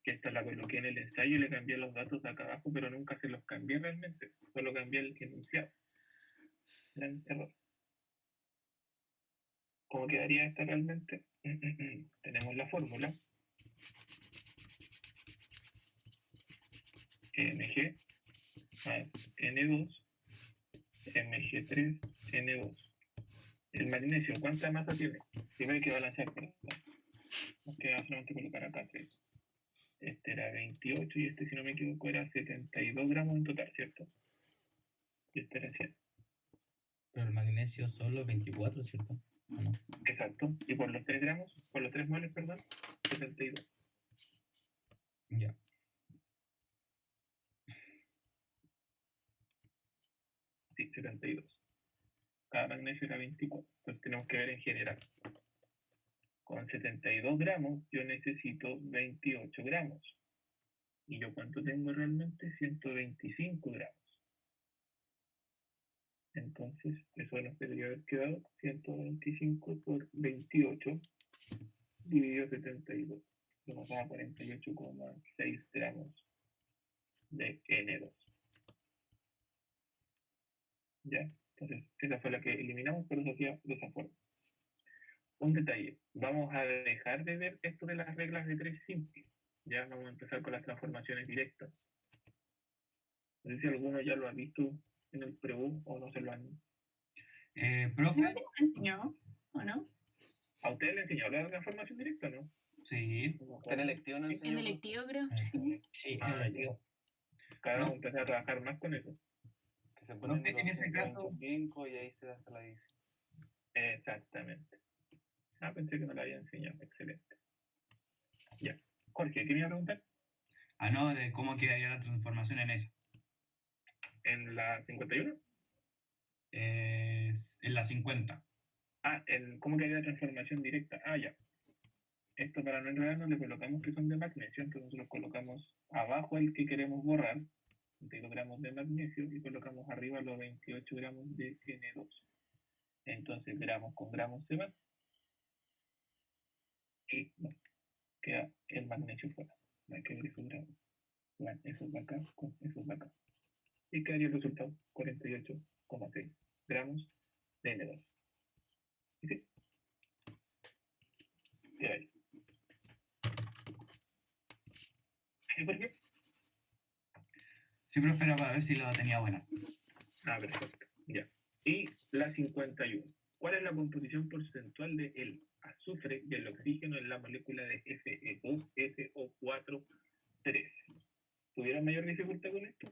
que esta la coloqué en el ensayo y le cambié los datos acá abajo, pero nunca se los cambié realmente, solo cambié el enunciado. Gran error. ¿Cómo quedaría esta realmente? Tenemos la fórmula. Mg más N2, Mg3, N2. El magnesio, ¿cuánta masa tiene? Primero hay que balancear, perdón. Nos queda solamente colocar acá 3. Este era 28 y este, si no me equivoco, era 72 gramos en total, ¿cierto? Y este era 100. Pero el magnesio solo 24, ¿cierto? ¿O no? Exacto. Y por los 3 gramos, por los 3 moles, perdón, 72. Ya. Sí, 72. Cada magnesio era 24. Entonces tenemos que ver en general. Con 72 gramos yo necesito 28 gramos. ¿Y yo cuánto tengo realmente? 125 gramos. Entonces, eso nos debería haber quedado 125 por 28 dividido 72. Nos da 48,6 gramos de N2. ¿Ya? Entonces, esa fue la que eliminamos, pero se hacía de esa forma. Un detalle, vamos a dejar de ver esto de las reglas de 3 simples. Ya vamos a empezar con las transformaciones directas. No sé si alguno ya lo ha visto en el preu o no se lo han... Profe, ¿No te enseñó o no? ¿A ustedes les enseñó la transformación directa, no? sí. ¿Usted en el electivo no En enseñó? el electivo, creo. Sí, Ah, el ya. electivo. Cada ¿No? uno empezó a trabajar más con eso. Que se ponen Profe, en los ese caso- 5 y ahí se hace la división. Exactamente. Ah, pensé que no la había enseñado. Excelente. Ya. Jorge, ¿qué me iba a preguntar? Ah, no, de cómo quedaría la transformación en esa. ¿En la 51? En la 50. Ah, ¿cómo quedaría la transformación directa? Ah, ya. Esto para no enredarnos le colocamos que son de magnesio, entonces nosotros colocamos abajo el que queremos borrar, 22 gramos de magnesio, y colocamos arriba los 28 gramos de N2. Entonces gramos con gramos se van, y nos queda el magnesio fuera. No hay que ver esos gramos. Van esos de acá con esos de acá. Y quedaría el resultado, 48,6 gramos de N2. ¿Y sí? Queda ahí. ¿Y por qué? Sí, profe, era para ver si la tenía buena. Ah, perfecto. Ya. Y la 51. ¿Cuál es la composición porcentual del azufre y el oxígeno en la molécula de Fe2SO4 3? ¿Tuvieron mayor dificultad con esto?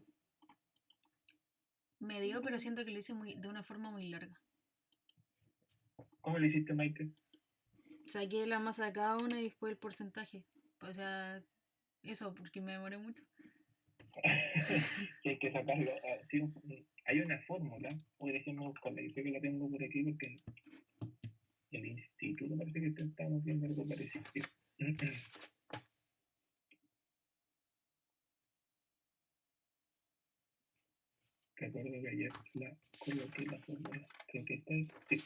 Me dio, pero siento que lo hice de una forma muy larga. ¿Cómo le hiciste, Maite? Saqué la masa de cada una y después el porcentaje. O sea, eso, porque me demoré mucho. Que hay que sacarlo. Sí, hay una fórmula. Hoy déjenme buscarla. Yo sé que la tengo por aquí porque el instituto parece que estamos viendo algo parecido. Recuerdo que ayer la coloqué la fórmula. Creo que esta es. Sí,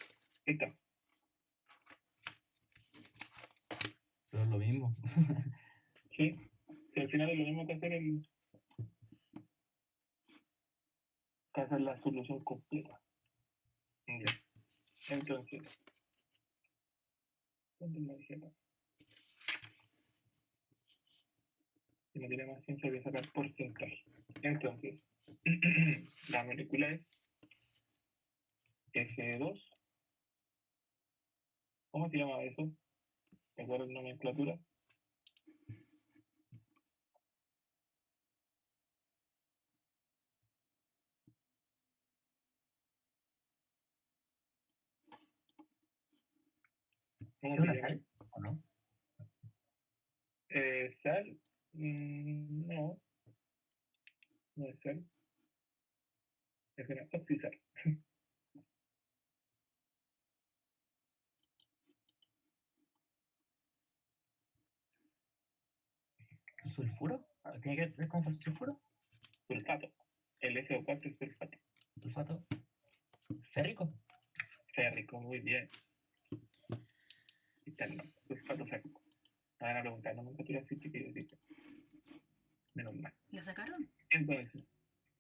esta. Pero es lo mismo. Sí, sí, al final es lo mismo que hacer la solución completa. Ya. Entonces, ¿dónde la dejé acá? Si no tiene más ciencia, voy a sacar porcentaje. Entonces, la molécula es F2. ¿Cómo se llama eso? ¿Recuerdan la nomenclatura? ¿Cómo ¿Es se una llama? sal o no? Sal No, no es ser. Es una oxisar. ¿Sulfuro? ¿Tiene que ver con sulfuro? Sulfato. El SO4 es sulfato. ¿Sulfato? ¿Férrico? Férrico, muy bien. Está el nombre, sulfato férrico. Me van a preguntar, no me encontré así que yo dije. Menos mal. ¿La sacaron? Entonces,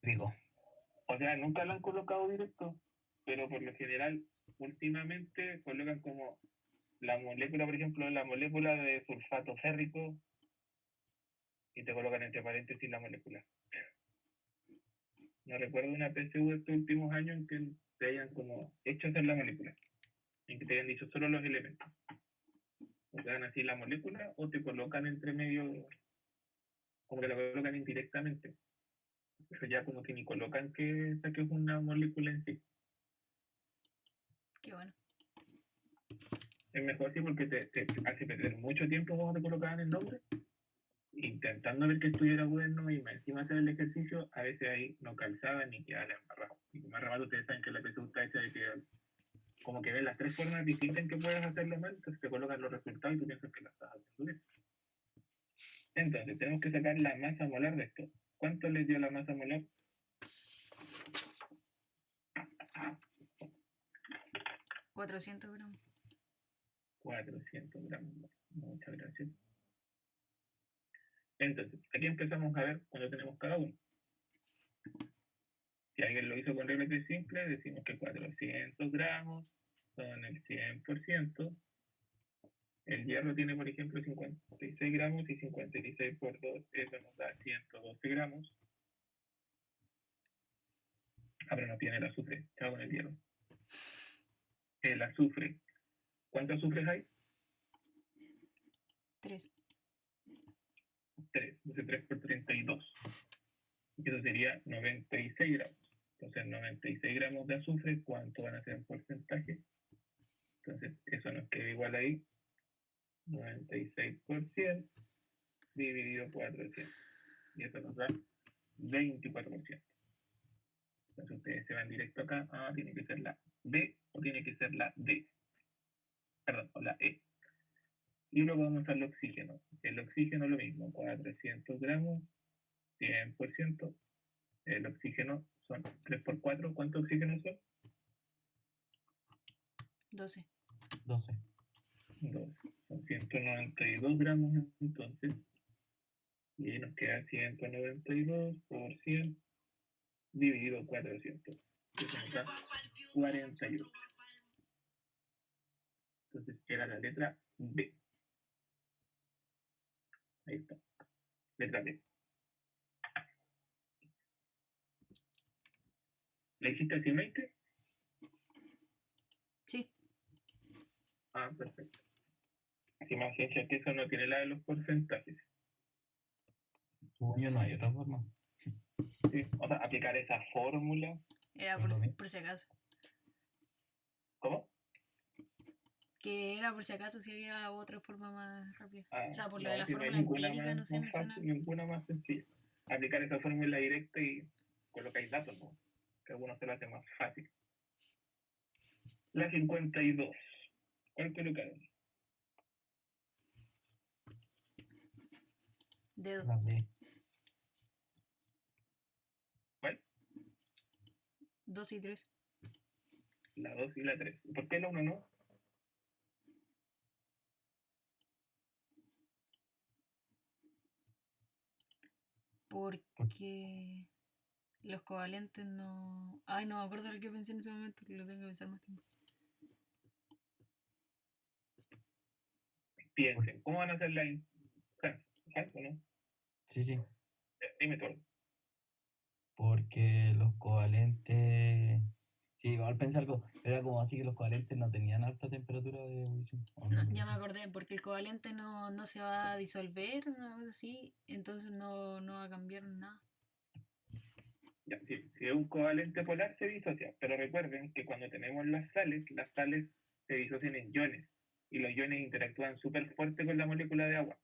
Rico. o sea, nunca lo han colocado directo, pero por lo general, últimamente colocan como la molécula, por ejemplo, la molécula de sulfato férrico y te colocan entre paréntesis la molécula. No recuerdo una PSU de estos últimos años en que te hayan como hecho hacer la molécula, en que te hayan dicho solo los elementos. O te dan así la molécula o te colocan entre medio, como que la colocan indirectamente. Pero ya como que ni colocan que saques una molécula en sí. Qué bueno. Es mejor así porque te hace perder mucho tiempo cuando te colocaban el nombre, intentando ver que estuviera bueno y encima hacer el ejercicio, a veces ahí no calzaba ni quedaba embarrado. Y como arrabado ustedes saben que la PSU está hecha de que como que ven las tres formas distintas en que puedes hacerlo mal, entonces te colocan los resultados y tú piensas que la estás haciendo bien. Entonces, tenemos que sacar la masa molar de esto. ¿Cuánto les dio la masa molar? 400 gramos. 400 gramos. Muchas gracias. Entonces, aquí empezamos a ver cuando tenemos cada uno. Si alguien lo hizo con regla de simple, decimos que 400 gramos son el 100%. El hierro tiene, por ejemplo, 56 gramos y 56 por 2, eso nos da 112 gramos. Ahora no tiene el azufre, chao con el hierro. El azufre, ¿cuántos azufres hay? 3. 3, entonces 3 por 32. Eso sería 96 gramos. Entonces 96 gramos de azufre, ¿cuánto van a ser en porcentaje? Entonces eso nos queda igual ahí. 96% dividido 400. Y eso nos da 24%. Entonces ustedes se van directo acá. Ah, tiene que ser la B o tiene que ser la D. Perdón, o la E. Y luego vamos al oxígeno. El oxígeno lo mismo, 400 gramos, 100%. El oxígeno son 3 por 4. ¿Cuántos oxígenos son? 12. 12. 2. Son 192 gramos entonces. Y ahí nos queda 192 por 100 dividido 400. Eso nos da 48. Entonces era la letra B. Ahí está. Letra B. ¿La hiciste así, Maite? Sí. Ah, perfecto. Si más ciencia que eso no tiene la de los porcentajes. Según yo no hay otra forma. Sí, o sea, aplicar esa fórmula. Era Pero lo mismo. por si acaso. ¿Cómo? Que era por si acaso si había otra forma más rápida. Ah, O sea, por no, lo de la si no hay fórmula ninguna empírica, más, no sé, más me suena. fácil, ninguna más sencilla. Aplicar esa fórmula directa y colocáis datos, ¿no? Que a algunos se lo hace más fácil. La 52. ¿Cuál colocaron? Dedo. La D. ¿Cuál? 2 y 3. La 2 y la 3. ¿Por qué la 1 no? Porque los covalentes no. Ay, no me acuerdo de lo que pensé en ese momento, que lo tengo que pensar más tiempo. Piensen, ¿cómo van a hacer la ¿o no? Sí, sí. Dime tú. Porque los covalentes. Sí, igual pensé algo. Era como así que los covalentes no tenían alta temperatura de ebullición. ¿O no? No, ya me acordé, porque el covalente no se va a disolver, una cosa así, entonces no va a cambiar nada. Ya, si es un covalente polar se disocia, pero recuerden que cuando tenemos las sales se disocian en iones y los iones interactúan súper fuerte con la molécula de agua.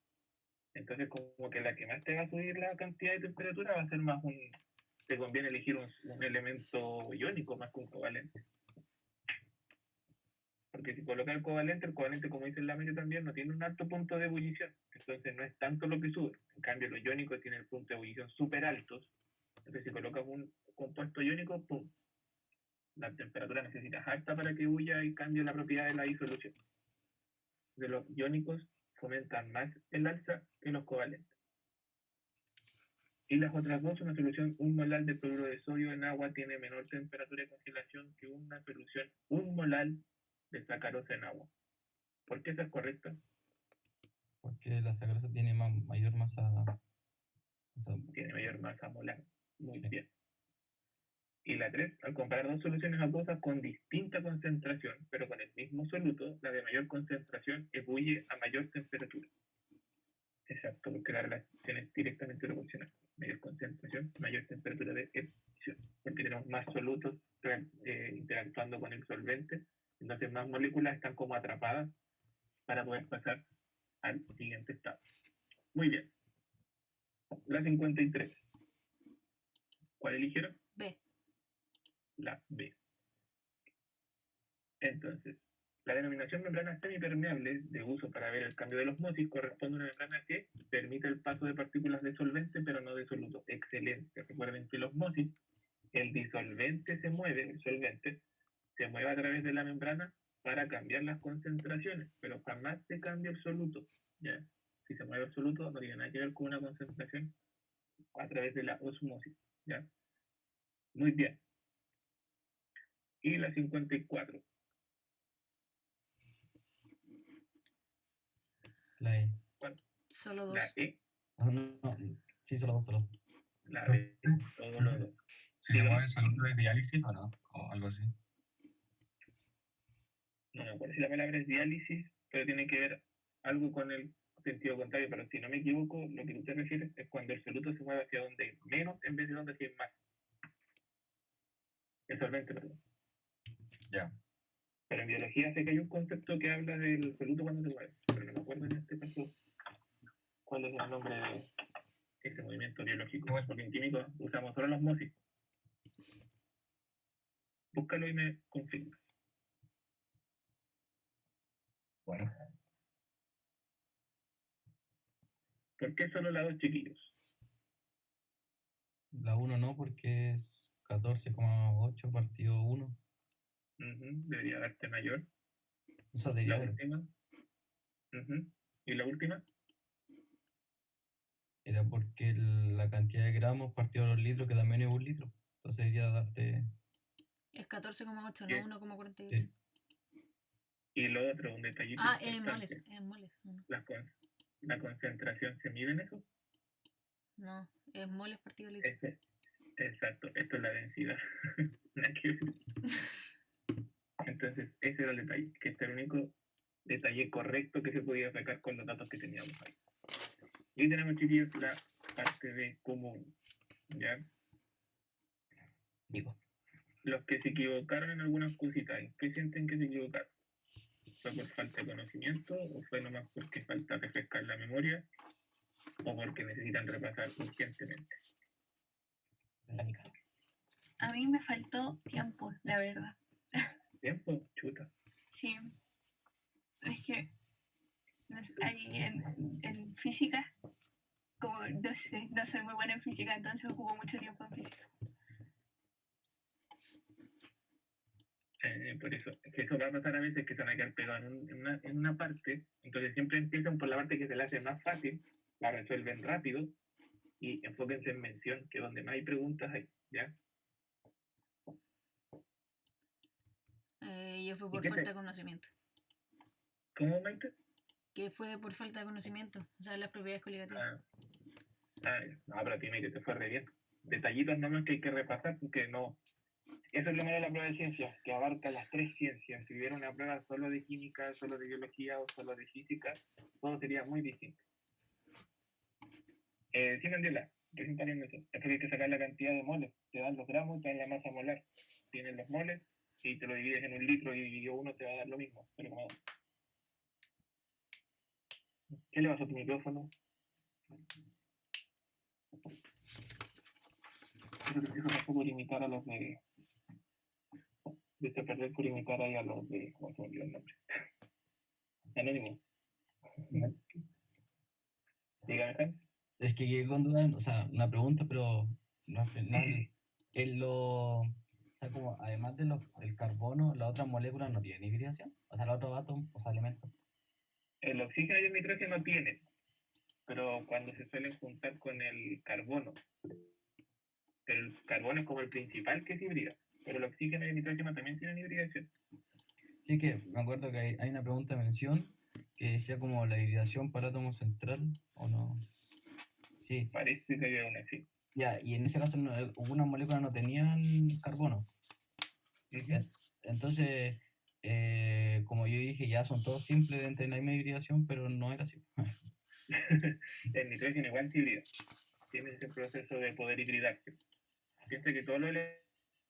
Entonces, como que la que más te va a subir la cantidad de temperatura va a ser más te conviene elegir un elemento iónico más que un covalente. Porque si colocas el covalente, como dice la media también, no tiene un alto punto de ebullición. Entonces no es tanto lo que sube. En cambio, los iónicos tienen puntos de ebullición súper altos. Entonces, si colocas un compuesto iónico, ¡pum! La temperatura necesitas alta para que huya y cambie la propiedad de la disolución. De los iónicos fomentan más el alza que los covalentes. Y las otras dos, una solución 1 molar de cloruro de sodio en agua tiene menor temperatura de congelación que una solución 1 molar de sacarosa en agua. ¿Por qué esa es correcta? Porque la sacarosa tiene mayor masa. Tiene mayor masa molar. Muy Sí. bien. Y la 3, al comparar dos soluciones acuosas con distinta concentración, pero con el mismo soluto, la de mayor concentración ebulle a mayor temperatura. Exacto, porque la relación es directamente proporcional. Mayor concentración, mayor temperatura de ebullición. Porque tenemos más solutos interactuando con el solvente, entonces más moléculas están como atrapadas para poder pasar al siguiente estado. Muy bien. La 53. ¿Cuál eligieron? B. La B. Entonces, la denominación membrana semipermeable de uso para ver el cambio de osmosis corresponde a una membrana que permite el paso de partículas de solvente pero no de soluto. Excelente. Recuerden que la osmosis, el disolvente se mueve, el solvente se mueve a través de la membrana para cambiar las concentraciones, pero jamás se cambia el soluto. ¿Ya? Si se mueve el soluto no tiene nada que ver con una concentración a través de la osmosis. ¿Ya? Muy bien. Y la 54. La E. Solo dos. La E, No, no, sí, solo dos, solo dos. la B, todos los dos. Si se Dígame. mueve el soluto de diálisis o no, o algo así. No me acuerdo si la palabra es diálisis, pero tiene que ver algo con el sentido contrario, pero si no me equivoco, lo que tú te refieres es cuando el soluto se mueve hacia donde hay menos en vez de donde hay más. El solvente, perdón. Ya. Pero en biología sé que hay un concepto que habla del soluto cuando se mueve, pero no me acuerdo en este caso cuál es el nombre de ese movimiento biológico, porque en química usamos solo la osmosis. Búscalo y me confirma. Bueno, ¿Por qué solo la dos, chiquillos? La 1 no, porque es 14,8 partido 1. Debería darte mayor. O sea, La debería última. ¿Y la última? era porque la cantidad de gramos partido de los litros, que también es 1 litro. Entonces debería darte. Es 14,8, Bien. no 1,48. Sí. Y lo otro, un detallito Ah, en moles. importante. En moles. No, La concentración, ¿se mide en eso? no, es moles partido litro. Exacto, esto es la densidad. Nada que ver. Entonces, ese era el detalle, que este era el único detalle correcto que se podía sacar con los datos que teníamos ahí. Y tenemos, chiquillos, la parte de común. ¿Ya? Digo. Los que se equivocaron en algunas cositas, ¿en qué sienten que se equivocaron? ¿Fue por falta de conocimiento o fue nomás porque falta refrescar la memoria o porque necesitan repasar urgentemente? La mitad. A mí me faltó tiempo, la verdad. ¿Tiempo? Chuta. Sí. Es que no sé, ahí en física, como no sé, no soy muy buena en física, entonces ocupo mucho tiempo en física. Por eso, es que eso va a pasar a veces que se van a quedar pegados en una parte, entonces siempre empiezan por la parte que se les hace más fácil, la resuelven rápido y enfóquense en mención, que donde no hay preguntas hay, ¿ya? Yo fue por qué falta de conocimiento. ¿Cómo, Maite? Que fue por falta de conocimiento. O sea, las propiedades coligativas. No, pero a ti, Maite, te fue re bien. Detallitos nomás que hay que repasar, porque no. Eso es lo malo de la prueba de ciencias, que abarca las tres ciencias. Si hubiera una prueba solo de química, solo de biología o solo de física, todo sería muy distinto. Sí, Mandela, presentaron eso. Es porque hay que sacar la cantidad de moles. Te dan los gramos, te dan la masa molar. Tienes los moles y te lo divides en 1 litro y dividido 1 te va a dar lo mismo. Pero como... ¿Qué le pasó a tu micrófono? Eso tampoco limitar a los de perder por limitar ahí a los de, ¿cómo se me olvidó el nombre? Anónimo. Dígame, Hans. Es que quedé con duda, o sea, una pregunta, pero no, al final, o sea, como además del carbono, las otras moléculas no tienen hibridación, o sea, los otros átomos, o sea, elementos. El oxígeno y el nitrógeno tienen, pero cuando se suelen juntar con el carbono, pero el carbono es como el principal que se hibrida, pero el oxígeno y el nitrógeno también tienen hibridación. Sí, que me acuerdo que hay una pregunta de mención que decía como la hibridación para átomo central, ¿o no? Sí, Parece que hay una así. ya, y en ese caso algunas moléculas no tenían carbono. Entonces, como yo dije, ya son todos simples de entre la misma hibridación, pero no era así. El nitrógeno igual se hibrida. Tiene ese proceso de poder hibridarse. Piensa que todos los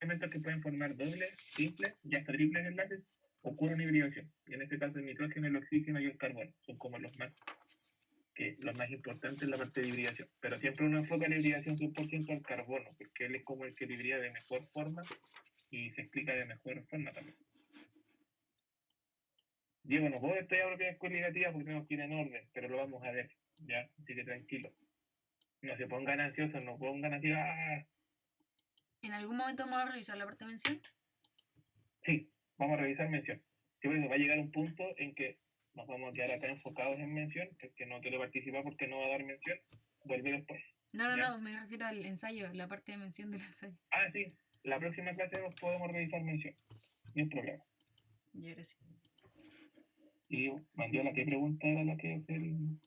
elementos que pueden formar dobles, simples y hasta triples enlaces ocurren hibridación. Y en este caso el nitrógeno, el oxígeno y el carbono son como los más importantes en la parte de hibridación. Pero siempre uno enfoca la hibridación 100% al carbono, porque él es como el que hibrida de mejor forma y se explica de mejor forma también. Diego, no puedo estudiar propiedades coligativas porque tenemos que ir en orden, pero lo vamos a ver, ¿ya? Así que tranquilo. No se pongan ansiosos, no pongan así, ¡ah! ¿En algún momento vamos a revisar la parte de mención? Sí, vamos a revisar mención. Sí, porque va a llegar un punto en que nos vamos a quedar acá enfocados en mención, el que no quiere participar porque no va a dar mención, vuelve después. No, ¿Ya? me refiero al ensayo, la parte de mención del ensayo. Ah, sí, la próxima clase nos podemos revisar mención, no hay problema. Ya, gracias. Y Mandiola, ¿qué pregunta era la que es el